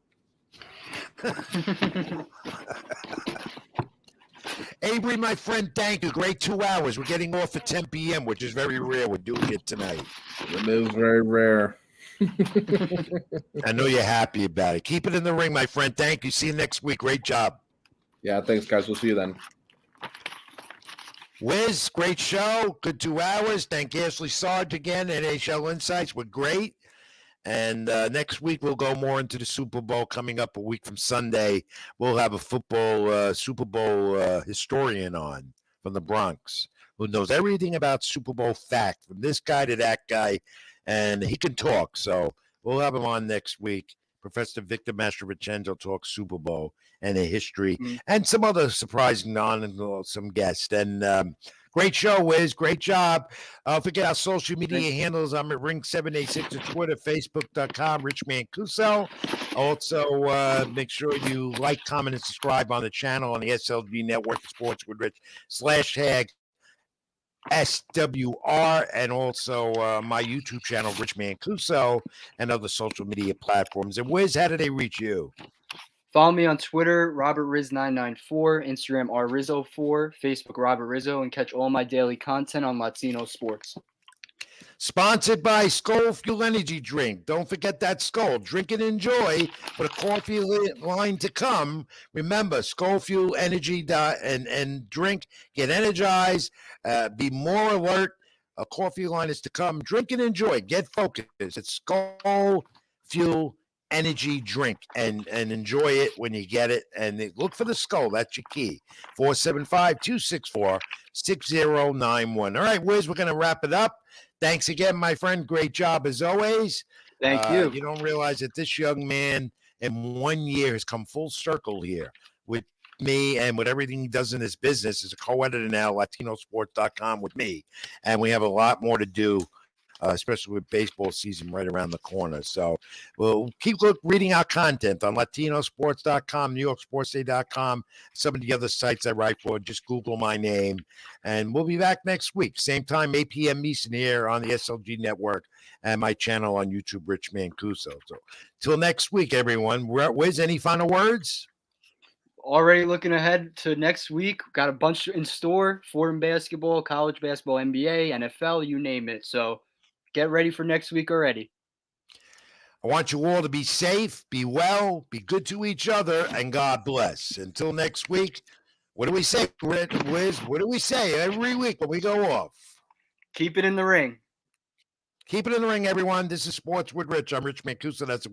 Avery, my friend, thank you. Great 2 hours. We're getting off at 10 p.m., which is very rare. We're doing it tonight. It is very rare. I know you're happy about it. Keep it in the ring, my friend. Thank you. See you next week. Great job. Yeah, thanks, guys. We'll see you then. Wiz, great show. Good 2 hours. Thank Ashley Sarge again. NHL Insights were great. And next week, we'll go more into the Super Bowl coming up a week from Sunday. We'll have a football Super Bowl historian on from the Bronx who knows everything about Super Bowl fact from this guy to that guy. And he can talk. So we'll have him on next week. Professor Victor Mastrovicenzo talks Super Bowl and the history and some other surprising some guests. And great show, Wiz. Great job. Forget our social media handles. I'm at Ring786 at Twitter, Facebook.com, Rich Mancuso. Also, make sure you like, comment, and subscribe on the channel on the SLG Network, Sports with Rich # SWR, and also my YouTube channel, Rich Mancuso, and other social media platforms. And Wiz, how do they reach you? Follow me on Twitter, RobertRiz994, Instagram RRizzo4, Facebook Robert Rizzo, and catch all my daily content on Latino Sports. Sponsored by Skull Fuel Energy Drink. Don't forget that Skull. Drink and enjoy. But a coffee line to come. Remember, Skull Fuel Energy and drink. Get energized. Be more alert. A coffee line is to come. Drink and enjoy. Get focused. It's Skull Fuel Energy Drink and enjoy it when you get it. And look for the Skull. That's your key. 475-264-6091. All right, Wiz, we're going to wrap it up. Thanks again, my friend. Great job as always. Thank you. You don't realize that this young man in 1 year has come full circle here with me and with everything he does in his business. Is a co-editor now, latinosport.com with me. And we have a lot more to do, especially with baseball season right around the corner. So we'll keep reading our content on latinosports.com, newyorksportsday.com, some of the other sites I write for. Just Google my name. And we'll be back next week, same time, 8 p.m. Eastern here on the SLG Network and my channel on YouTube, Rich Mancuso. So till next week, everyone. Wiz, any final words? Already looking ahead to next week. Got a bunch in store. Foreign basketball, college basketball, NBA, NFL, you name it. So get ready for next week already. I want you all to be safe, be well, be good to each other, and God bless. Until next week, what do we say, Wiz? What do we say every week when we go off? Keep it in the ring. Keep it in the ring, everyone. This is Sports with Rich. I'm Rich Mancuso. That's